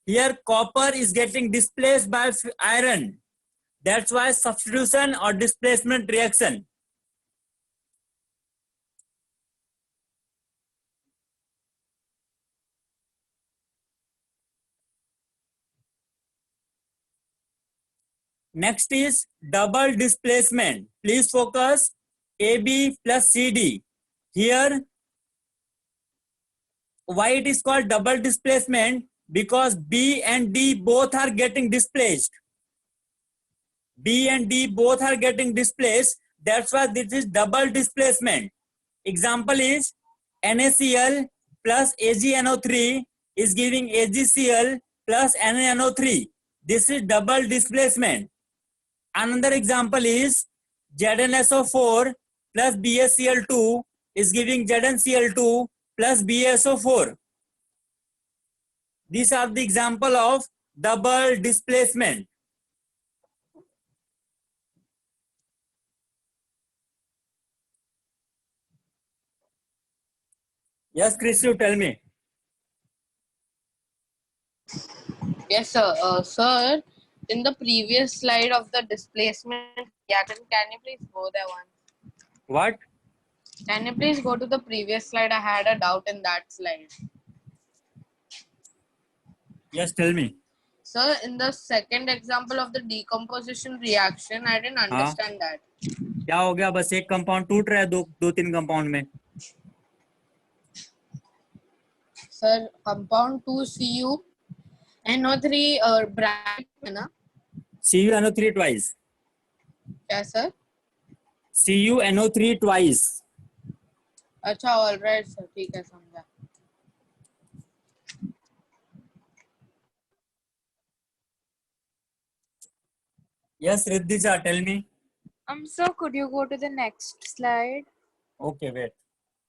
Here copper is getting displaced by iron. That's why substitution or displacement reaction. Next is double displacement. Please focus. AB plus CD. Here, why it is called double displacement? Because B and D both are getting displaced. B and D both are getting displaced. That's why this is double displacement. Example is NaCl plus AgNO3 is giving AgCl plus NaNO3. This is double displacement. Another example is ZnSO4 plus BaCl2 is giving ZnCl2 plus BaSO4. These are the example of double displacement. Yes, Chris, you tell me. Yes, sir. Sir, in the previous slide of the displacement reaction, can you please go there once? What? Can you please go to the previous slide? I had a doubt in that slide. Yes, tell me. Sir, in the second example of the decomposition reaction, I didn't understand that. क्या हो गया? बस एक compound टूट रहा है दो तीन कंपाउंड में. Sir, compound 2 CuNO3 bracket में ना? CuNO3 twice. क्या sir? CuNO3 twice. अच्छा, all right sir, ठीक है समझा. Yes, Riddhija, tell me. Sir, could you go to the next slide? Okay, wait.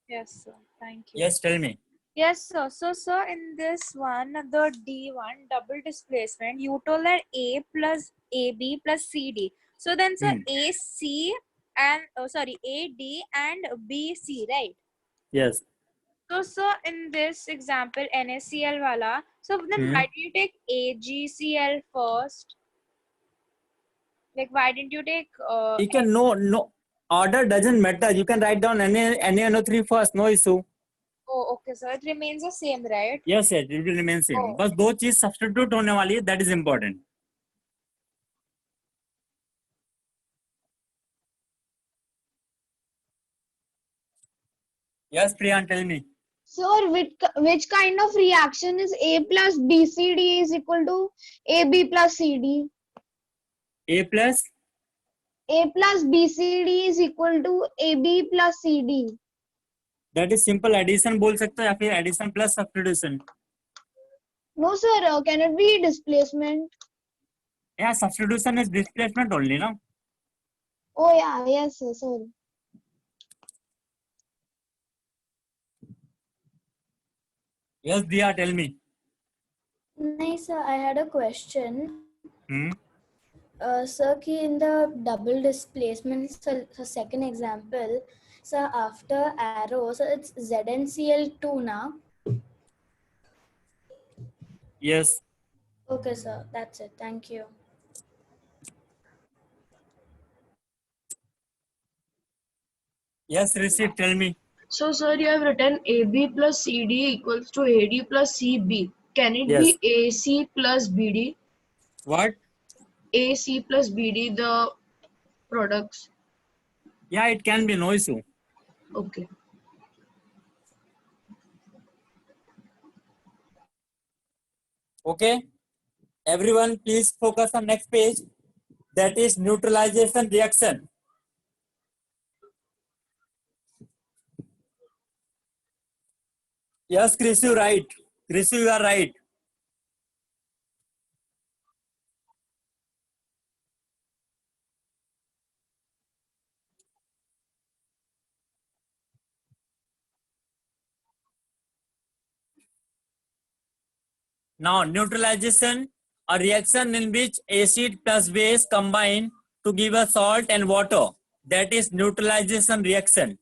Yes, sir. Thank you. Yes, tell me. Yes, sir. So, sir, in this one, the D1 double displacement, you told that A plus AB plus CD. So then, sir, AC and AD and BC, right? Yes. So, sir, in this example, NaCl wala. So then, why do you take AgCl first? Like, why didn't you take? You can no. order doesn't matter. You can write down any NO3 first, no issue. Oh, okay, sir. It remains the same, right? Yes, it will remain same. Oh. बस दो चीज substitute होने वाली है, that is important. Yes, Priyan, tell me. Sir, which kind of reaction is A plus BCD is equal to AB plus CD? A plus A plus BCD is equal to AB plus CD. that is simple addition बोल सकते हो या फिर addition plus substitution. No, sir. Can it be displacement? Yeah, substitution is displacement only, no? Oh, yeah. Yes, sir. Sorry. Yes, Diya, tell me. Nice, sir. I had a question. Hmm? Sir, ki in the double displacement, so second example, sir, after arrow, so it's ZnCl2 now. Yes. Okay, sir. That's it. Thank you. Yes, Rishi, tell me. So, sir, you have written AB plus CD equals to AD plus CB. Can it Yes. be AC plus BD? What? AC plus BD, the products. Yeah, it can be, no issue. Okay. Okay. Everyone, please focus on next page. That is neutralization reaction. Yes, Chris, you right. Chris, you are right. Now, neutralization, a reaction in which acid plus base combine to give a salt and water. That is neutralization reaction.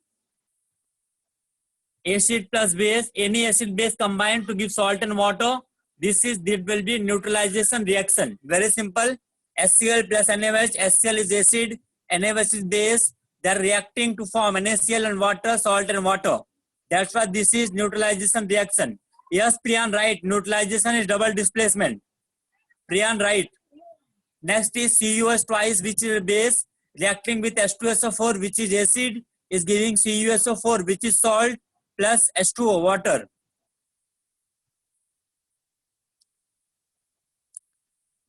Acid plus base, any acid base combined to give salt and water. This will be neutralization reaction. Very simple. HCl plus NaOH. HCl is acid, NaOH is base. They are reacting to form NaCl and water, salt and water. That's why this is neutralization reaction. Yes, Priyan, right. Neutralization is double displacement. Priyan, right. Next is CuS twice, which is base, reacting with H2SO4, which is acid, is giving CuSO4, which is salt, plus H2O, water.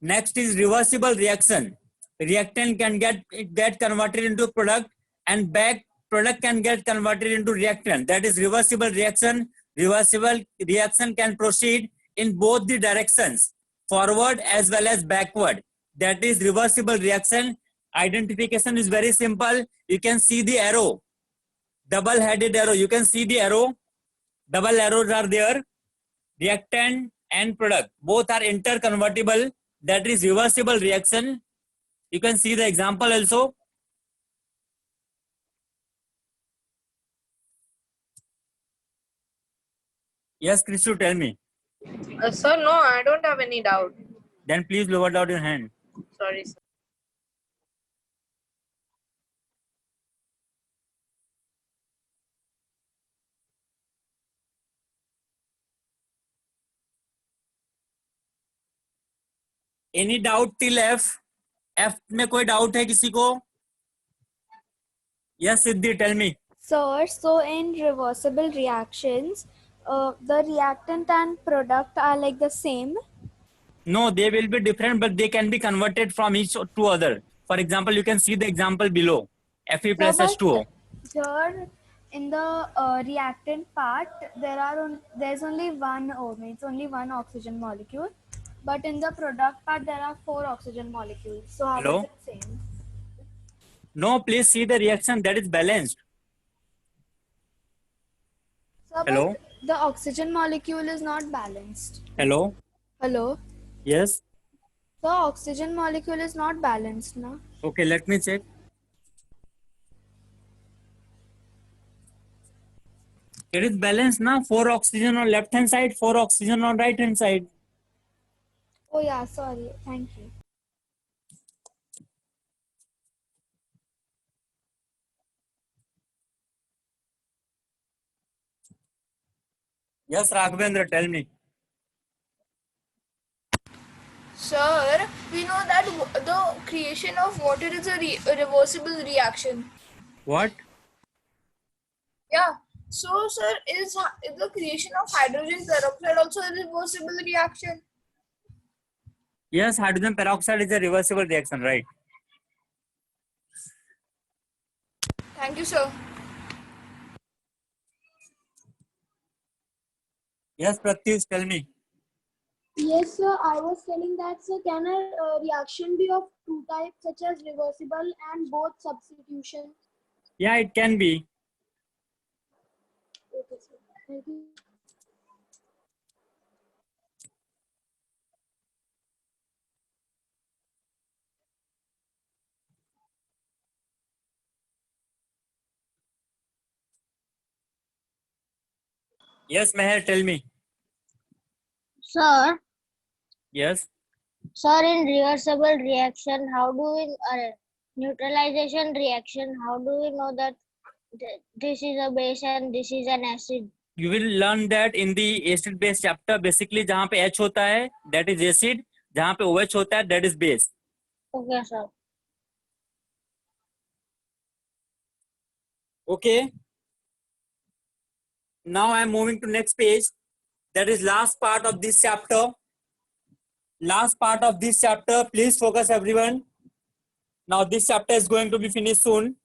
Next is reversible reaction. Reactant can get converted into product, and back product can get converted into reactant. That is reversible reaction. Reversible reaction can proceed in both the directions, forward as well as backward. That is reversible reaction. Identification is very simple. You can see the arrow, double-headed arrow. You can see the arrow. Double arrows are there. Reactant and product both are interconvertible. That is reversible reaction. You can see the example also. Yes, Chris, you tell me. Sir, no, I don't have any doubt. Then please lower down your hand. Sorry, sir. Any doubt till F? F में कोई doubt है किसी को? Yes, Siddhi, tell me. Sir, so in reversible reactions, the reactant and product are like the same. No, they will be different, but they can be converted from each to other. For example, you can see the example below. Fe plus but H2O. Here in the reactant part, there's only one O, means only one oxygen molecule. But in the product part, there are 4 oxygen molecules. So how Hello? is it same? No, please see the reaction that is balanced. Sir, Hello? but the oxygen molecule is not balanced. Hello? Hello? Yes? The oxygen molecule is not balanced, no? Okay, let me check. It is balanced now. 4 oxygen on left hand side, 4 oxygen on right hand side. Oh yeah, sorry. Thank you. Yes, Raghavendra, tell me. Sir, we know that the creation of water is a reversible reaction. What? Yeah. So, sir, is the creation of hydrogen peroxide also a reversible reaction? Yes, hydrogen peroxide is a reversible reaction, right? Thank you, sir. Yes, Pratyush, tell me. Yes, sir. I was telling that, sir, can a reaction be of two types, such as reversible and both substitution? Yeah, it can be. Okay, sir. Thank you. Yes, Meher, tell me. Sir, Yes. sir, in reversible reaction, how do we neutralization reaction? How do we know that this is a base and this is an acid? You will learn that in the acid base chapter. Basically, जहाँ पे H होता है, that is acid. जहाँ पे OH होता है, that is base. Okay, sir. Okay. Now I am moving to next page. That is last part of this chapter. Last part of this chapter. Please focus, everyone. Now this chapter is going to be finished soon.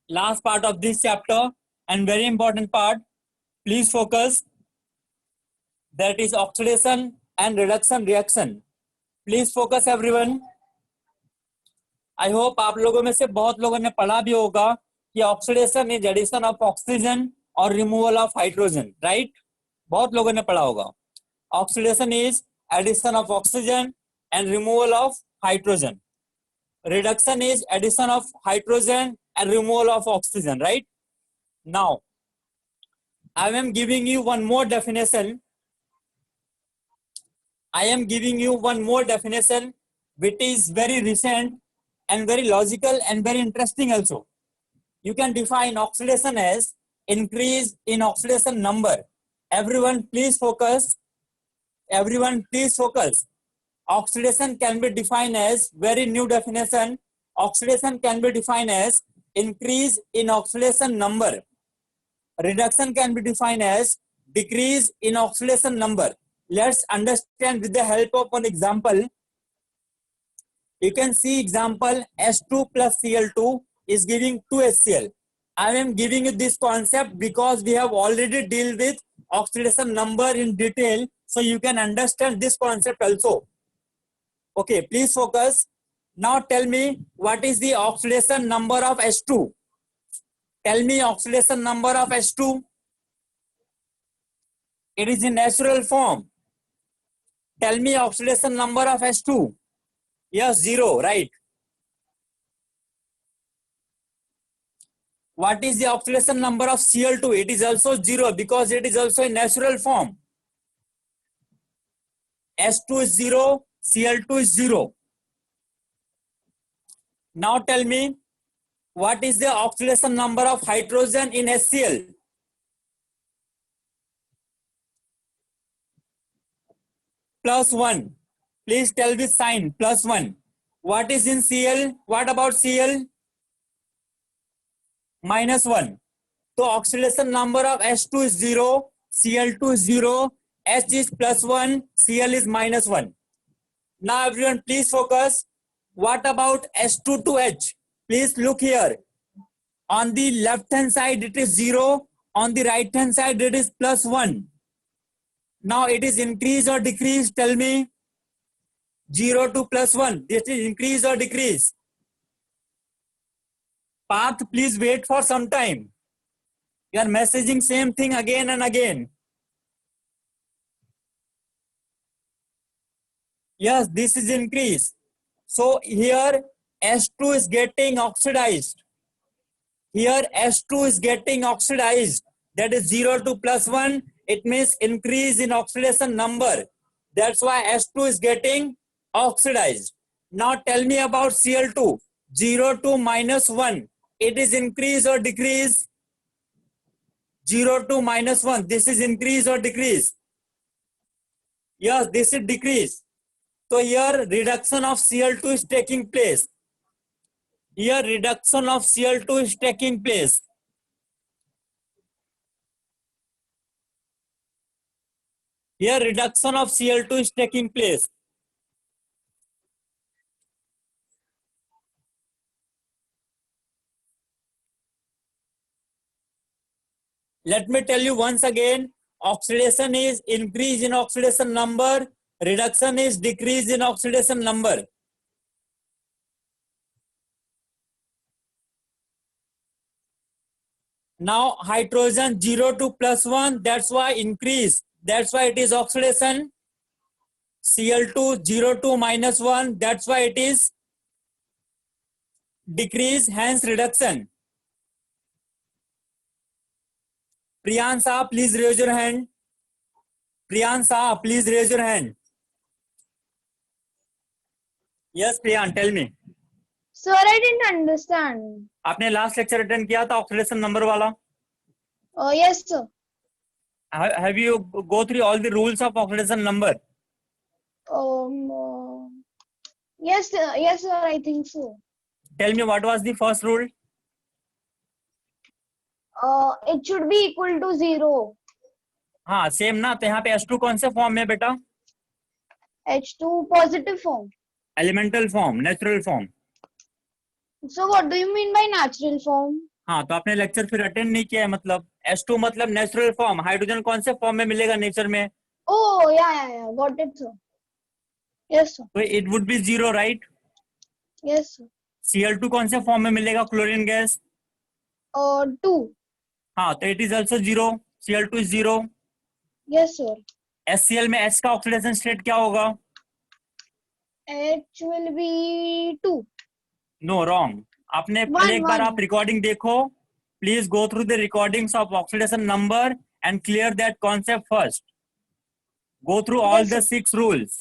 Last part of this chapter and very important part. Please focus. That is oxidation and reduction reaction. Please focus, everyone. I hope आप लोगों में से बहुत लोगों ने पढ़ा भी होगा कि oxidation is addition of oxygen और रिमूवल ऑफ हाइड्रोजन, राइट? बहुत लोगों ने पढ़ा होगा. Oxidation is addition of oxygen and removal of hydrogen. Reduction is addition of hydrogen and removal of oxygen, right? Now, I am giving you one more definition. I am giving you one more definition which is very recent and very logical and very interesting also. You can define oxidation as increase in oxidation number. Everyone please focus. Everyone please focus. Oxidation can be defined as very new definition. Oxidation can be defined as increase in oxidation number. Reduction can be defined as decrease in oxidation number. Let's understand with the help of one example. You can see example H2 plus Cl2 is giving 2HCl. I am giving you this concept because we have already dealt with oxidation number in detail, so you can understand this concept also. Okay, please focus. Now tell me what is the oxidation number of H2? Tell me oxidation number of H2. It is in natural form. Tell me oxidation number of H2. Yes, 0, right? What is the oxidation number of Cl2? It is also 0 because it is also in natural form. H2 is 0. Cl2 is 0. Now tell me, what is the oxidation number of hydrogen in HCl? +1. Please tell this sign, +1. What is in Cl? What about Cl? -1. So oxidation number of H2 is 0, Cl2 is 0, H is +1, Cl is -1. Now everyone please focus. What about H2 to H? Please look here. On the left hand side it is 0. On the right hand side it is +1. Now it is increase or decrease? Tell me. 0 to +1. This is increase or decrease? Path, please wait for some time. You are messaging same thing again and again. Yes, this is increase. So here H2 is getting oxidized. Here H2 is getting oxidized. That is 0 to +1. It means increase in oxidation number. That's why H2 is getting oxidized. Now tell me about Cl2. 0 to -1. It is increase or decrease? 0 to -1, this is increase or decrease? Yes, this is decrease. So here reduction of Cl2 is taking place. Here reduction of Cl2 is taking place. Here reduction of Cl2 is taking place. Let me tell you once again, oxidation is increase in oxidation number, reduction is decrease in oxidation number. Now hydrogen 0 to +1, that's why increase, that's why it is oxidation. Cl2 0 to -1, that's why it is decrease, hence reduction. Priyan Saha, please raise your hand. Priyan Saha, please raise your hand. Yes, Priyan, tell me. Sir, I didn't understand. आपने last lecture attend किया था oxidation number वाला? Yes, sir. Have you go through all the rules of oxidation number? Yes, sir. Yes, sir. I think so. Tell me what was the first rule? It should be equal to 0. हाँ same ना, तो यहाँ पे H2 कौन से form में बेटा? H2 positive form. Elemental form, natural form. So what do you mean by natural form? हाँ तो आपने लेक्चर फिर अटेंड नहीं किया है मतलब. H2 मतलब नेचुरल फॉर्म. हाइड्रोजन कौन से फॉर्म में मिलेगा नेचर में? Oh, yeah. Got it, sir. Yes, sir. तो it would be 0, right? Yes, sir. Cl2 कौन से फॉर्म में मिलेगा क्लोरीन गैस? 2. हाँ तो it is also 0. Cl2 is 0. Yes, sir. HCl में H का ऑक्सीडेशन स्टेट क्या होगा? H will be 2. No wrong. आपने पहले एक बार आप रिकॉर्डिंग देखो. Please go through the recordings of oxidation number and clear that concept first. Go through all the 6 rules.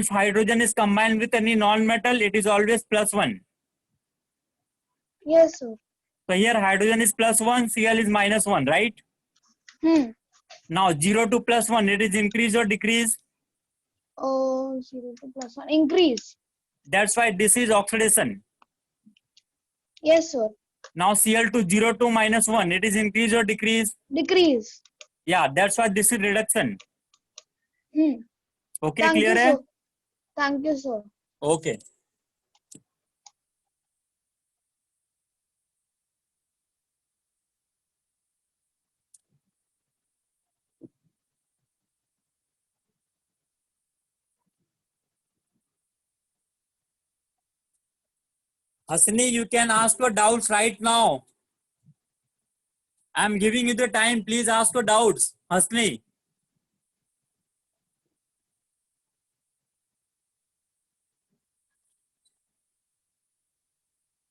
If hydrogen is combined with any non-metal, it is always +1. Yes, sir. So here hydrogen is +1, Cl is -1, right? Now 0 to +1, it is increase or decrease? 0 to +1. Increase. That's why this is oxidation. Yes, sir. Now Cl2 0 to -1, it is increase or decrease? Decrease. Yeah, that's why this is reduction. Okay, Thank clear you, hai? sir. Thank you, sir. Okay. Hasni, you can ask your doubts right now. I'm giving you the time. Please ask your doubts. Hasni.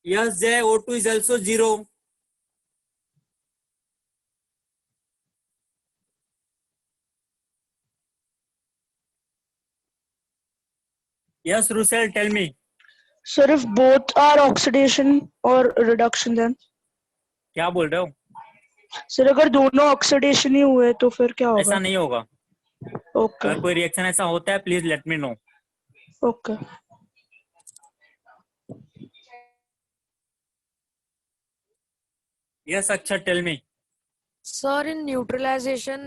Yes, Jay, O2 is also 0. Yes, Russell, tell me. Sir, if both are oxidation or reduction, then? क्या बोल रहे हो? Sir अगर दोनों oxidation ही हुए तो फिर क्या होगा? ऐसा नहीं होगा. ओके. अगर कोई रिएक्शन ऐसा होता है please let me know. Okay. Yes, Akshay, tell me. Sir, in neutralization,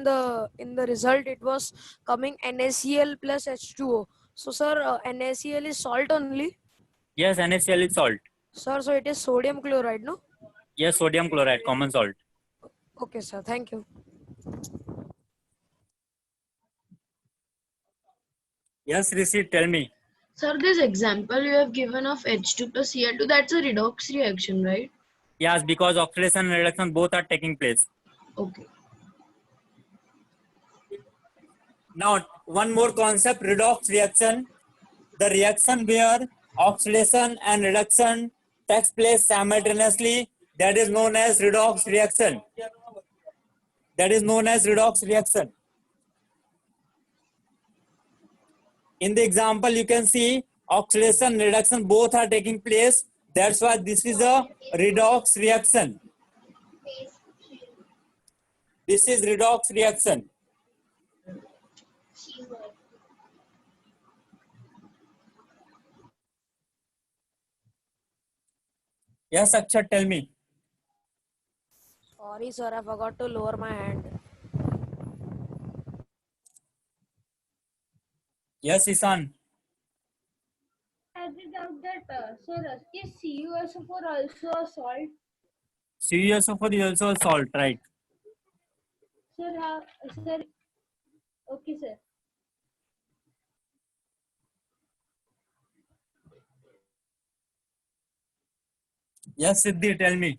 in the result it was coming NaCl plus H2O. So, sir, NaCl is salt only? Yes, NaCl is salt. Sir, so it is sodium chloride, no? Yes, sodium chloride, common salt. Okay, sir. Thank you. Yes, Rishi, tell me. Sir, this example you have given of H2 plus Cl2, that's a redox reaction, right? Yes, because oxidation and reduction both are taking place. Okay. Now, one more concept, redox reaction. The reaction where oxidation and reduction takes place simultaneously, that is known as redox reaction. That is known as redox reaction. In the example, you can see oxidation and reduction both are taking place. That's why this is a redox reaction. this is redox reaction. Yes, Akshat, tell me. Sorry, sir, I forgot to lower my hand. Yes, Isan. I did doubt that, sir, is CuSO4 also a salt? CuSO4 is also a salt, right? Sir, okay, sir. Yes, Siddhi, tell me.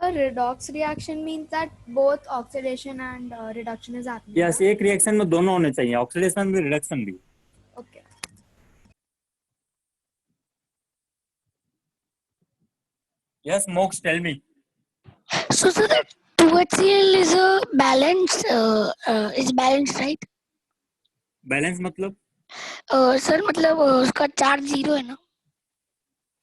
A redox reaction means that both oxidation and reduction is happening. Yes, एक reaction में दोनों होने चाहिए, oxidation भी reduction भी. Okay. Yes, Mox, tell me. So, sir, that 2HCl is a is balanced, right? Balance मतलब? Sir मतलब उसका चार्ज 0 है ना?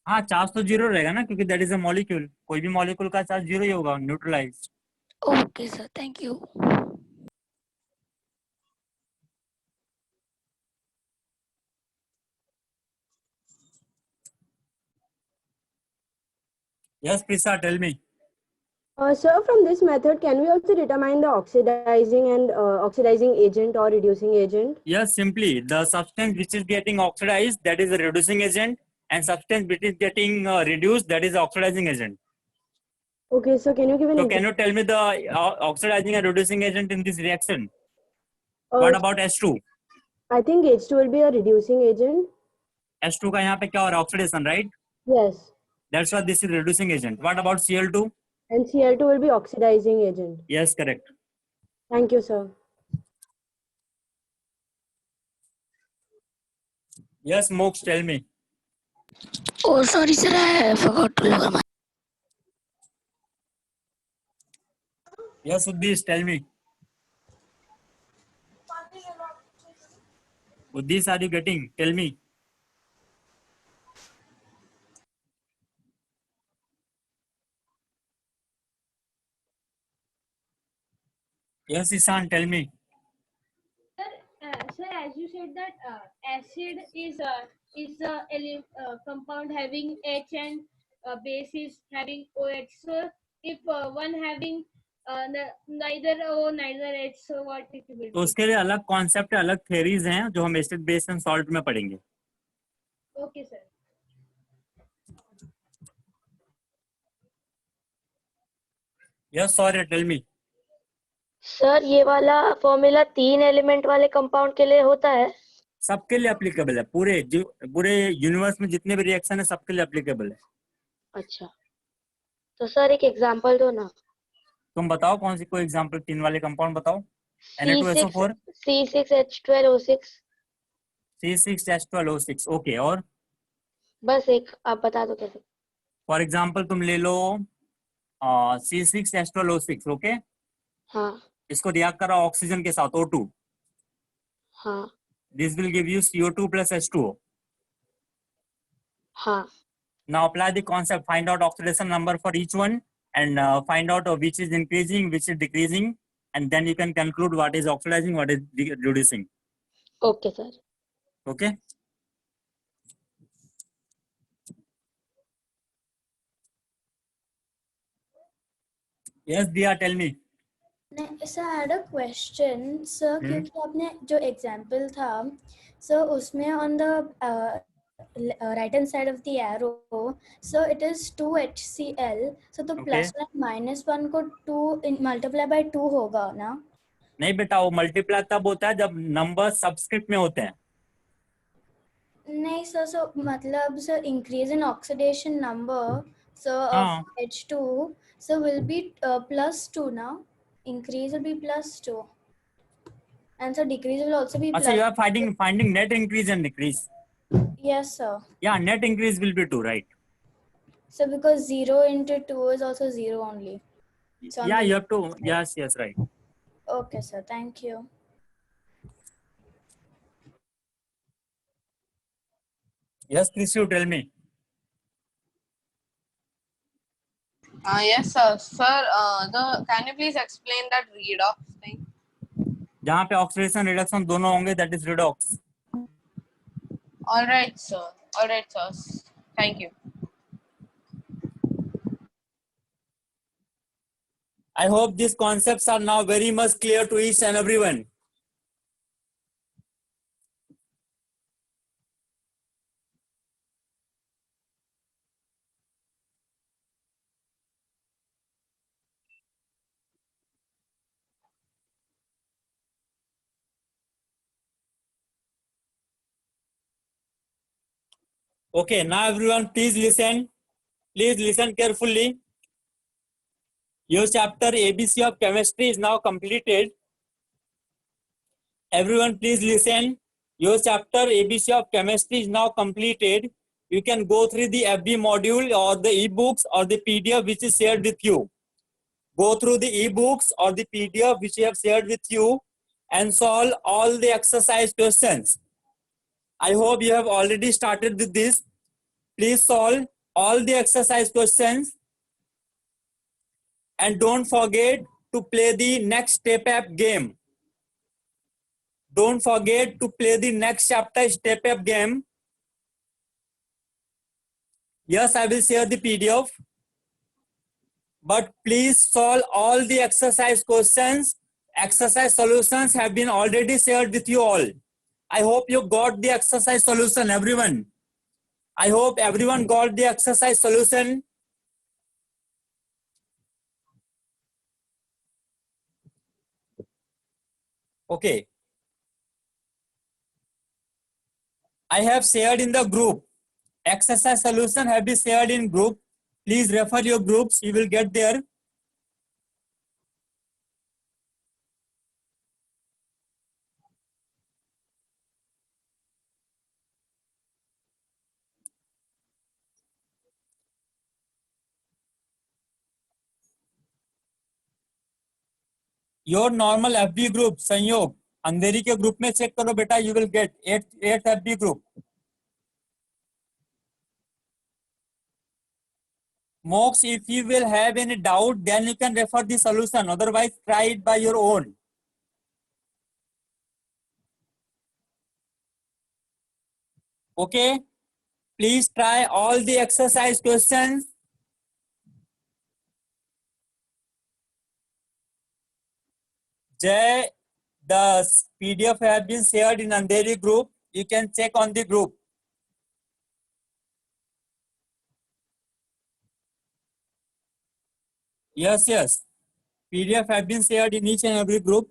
हाँ, चार्ज तो जीरो रहेगा ना, क्योंकि दैट इज अ मॉलिक्यूल. कोई भी मॉलिक्यूल का चार्ज जीरो ही होगा, neutralise. Okay, sir. Thank you. Yes, Prisa, tell me. Sir, from this method, can we also determine the oxidizing agent or reducing agent? Yes, simply the substance which is getting oxidized, that is a reducing agent, and substance which is getting reduced, that is oxidizing agent. Okay, so can you give an So example? can you tell me the oxidizing and reducing agent in this reaction? Uh, What about H2? I think H2 will be a reducing agent. H2 का यहाँ पे क्या हो रहा है? Oxidation, right? Yes. That's why this is reducing agent. What about Cl2? And Cl2 will be oxidizing agent. Yes, correct. Thank you, sir. Yes, Mox, tell me. Oh, sorry, sir, I forgot to lower my. Yes, Uddis, tell me. Uddis, are you getting? Tell me. Yes, Isan, tell me. Sir, as you said that acid is a compound having H and base is having OH. So if one having neither O neither H, so what it will तो be? उसके लिए अलग concept, अलग theories हैं जो हम acid base and salt में पढ़ेंगे. Okay, sir. Yes, sorry, tell me. Sir ये वाला फॉर्मूला 3 एलिमेंट वाले कंपाउंड के लिए होता है? सबके लिए एप्लीकेबल है. पूरे यूनिवर्स में जितने भी रिएक्शन है सबके लिए एप्लीकेबल है. अच्छा, तो सर एक एग्जांपल दो ना. तुम बताओ कौन सी कोई एग्जांपल 3 वाले कंपाउंड बताओ. Na2SO4, C6H12O6. C6H12O6. ओके, और बस एक आप बता दो कैसे. फॉर एग्जांपल तुम ले लो C6H12O6. ओके, हाँ इसको रिएक्ट करो ऑक्सीजन के साथ O2. हाँ This will give you CO2 plus H2O. हाँ. Now apply the concept, find out oxidation number for each one, and find out which is increasing, which is decreasing, and then you can conclude what is oxidizing, what is reducing. Okay, sir. Okay. Yes, Dia, tell me. Sir, I had a question. Sir, क्योंकि आपने जो example था, so उसमें on the right hand side of the arrow, so it is 2HCl. So the Okay. plus and minus one को 2 multiply by 2 होगा ना? नहीं बेटा, वो मल्टीप्लाई तब होता है जब नंबर सबस्क्रिप्ट में होते हैं. नहीं sir, so मतलब sir increase in oxidation number, so of H2, so will be plus 2 now. Increase will be plus 2. And so decrease will also be plus. So you are finding net increase and decrease. Yes, sir. Yeah, net increase will be 2, right? So because 0 into 2 is also 0 only. So yeah, you have to. Yes, right. Okay, sir. Thank you. Yes, please you tell me. Yes, sir. Sir, can you please explain that redox thing? जहाँ पे oxidation reduction दोनों होंगे, that is redox. All right, sir. All right, sir. Thank you. I hope these concepts are now very much clear to each and everyone. Okay, now everyone, please listen. Please listen carefully. Your chapter ABC of chemistry is now completed. Everyone, please listen. Your chapter ABC of chemistry is now completed. You can go through the FB module or the ebooks or the PDF which is shared with you. Go through the ebooks or the PDF which we have shared with you and solve all the exercise questions. I hope you have already started with this. Please solve all the exercise questions and don't forget to play the next step up game. Don't forget to play the next chapter step up game. Yes, I will share the PDF. But please solve all the exercise questions. Exercise solutions have been already shared with you all. I hope you got the exercise solution, everyone. I hope everyone got the exercise solution. Okay. I have shared in the group. Exercise solution have been shared in group. Please refer your groups. You will get there. Your normal FB group, संयोग अंधेरी के group में check करो बेटा. You will get 8 FB group. Mox, if you will have any doubt, then you can refer the solution. Otherwise, try it by your own. Okay. Please try all the exercise questions. Jay, the PDF have been shared in Andheri group. You can check on the group. Yes, yes. PDF have been shared in each and every group.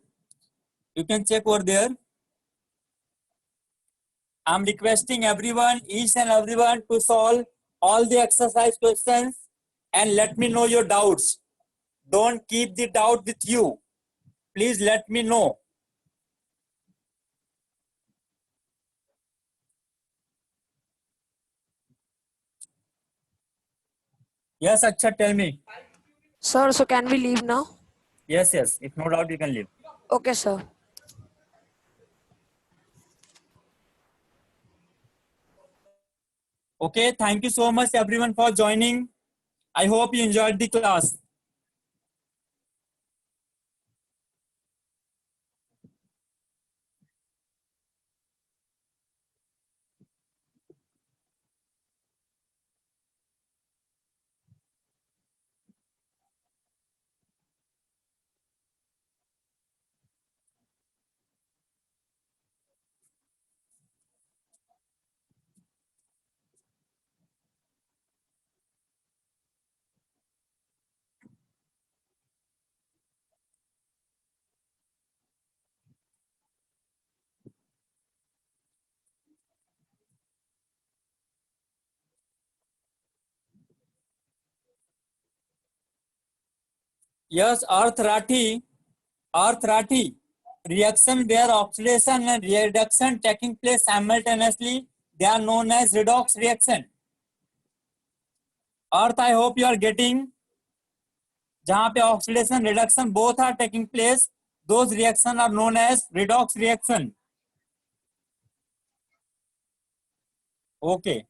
You can check over there. I'm requesting everyone, each and everyone, to solve all the exercise questions and let me know your doubts. Don't keep the doubt with you. Please let me know. Yes, Akshat, tell me. Sir, so can we leave now? Yes, yes. If no doubt, you can leave. Okay, sir. Okay, thank you so much everyone for joining. I hope you enjoyed the class. Yes, Earth Rathi, reaction where oxidation and reduction taking place simultaneously, they are known as redox reaction. Earth, I hope you are getting. जहाँ पे oxidation reduction both are taking place, those reactions are known as redox reaction. Okay.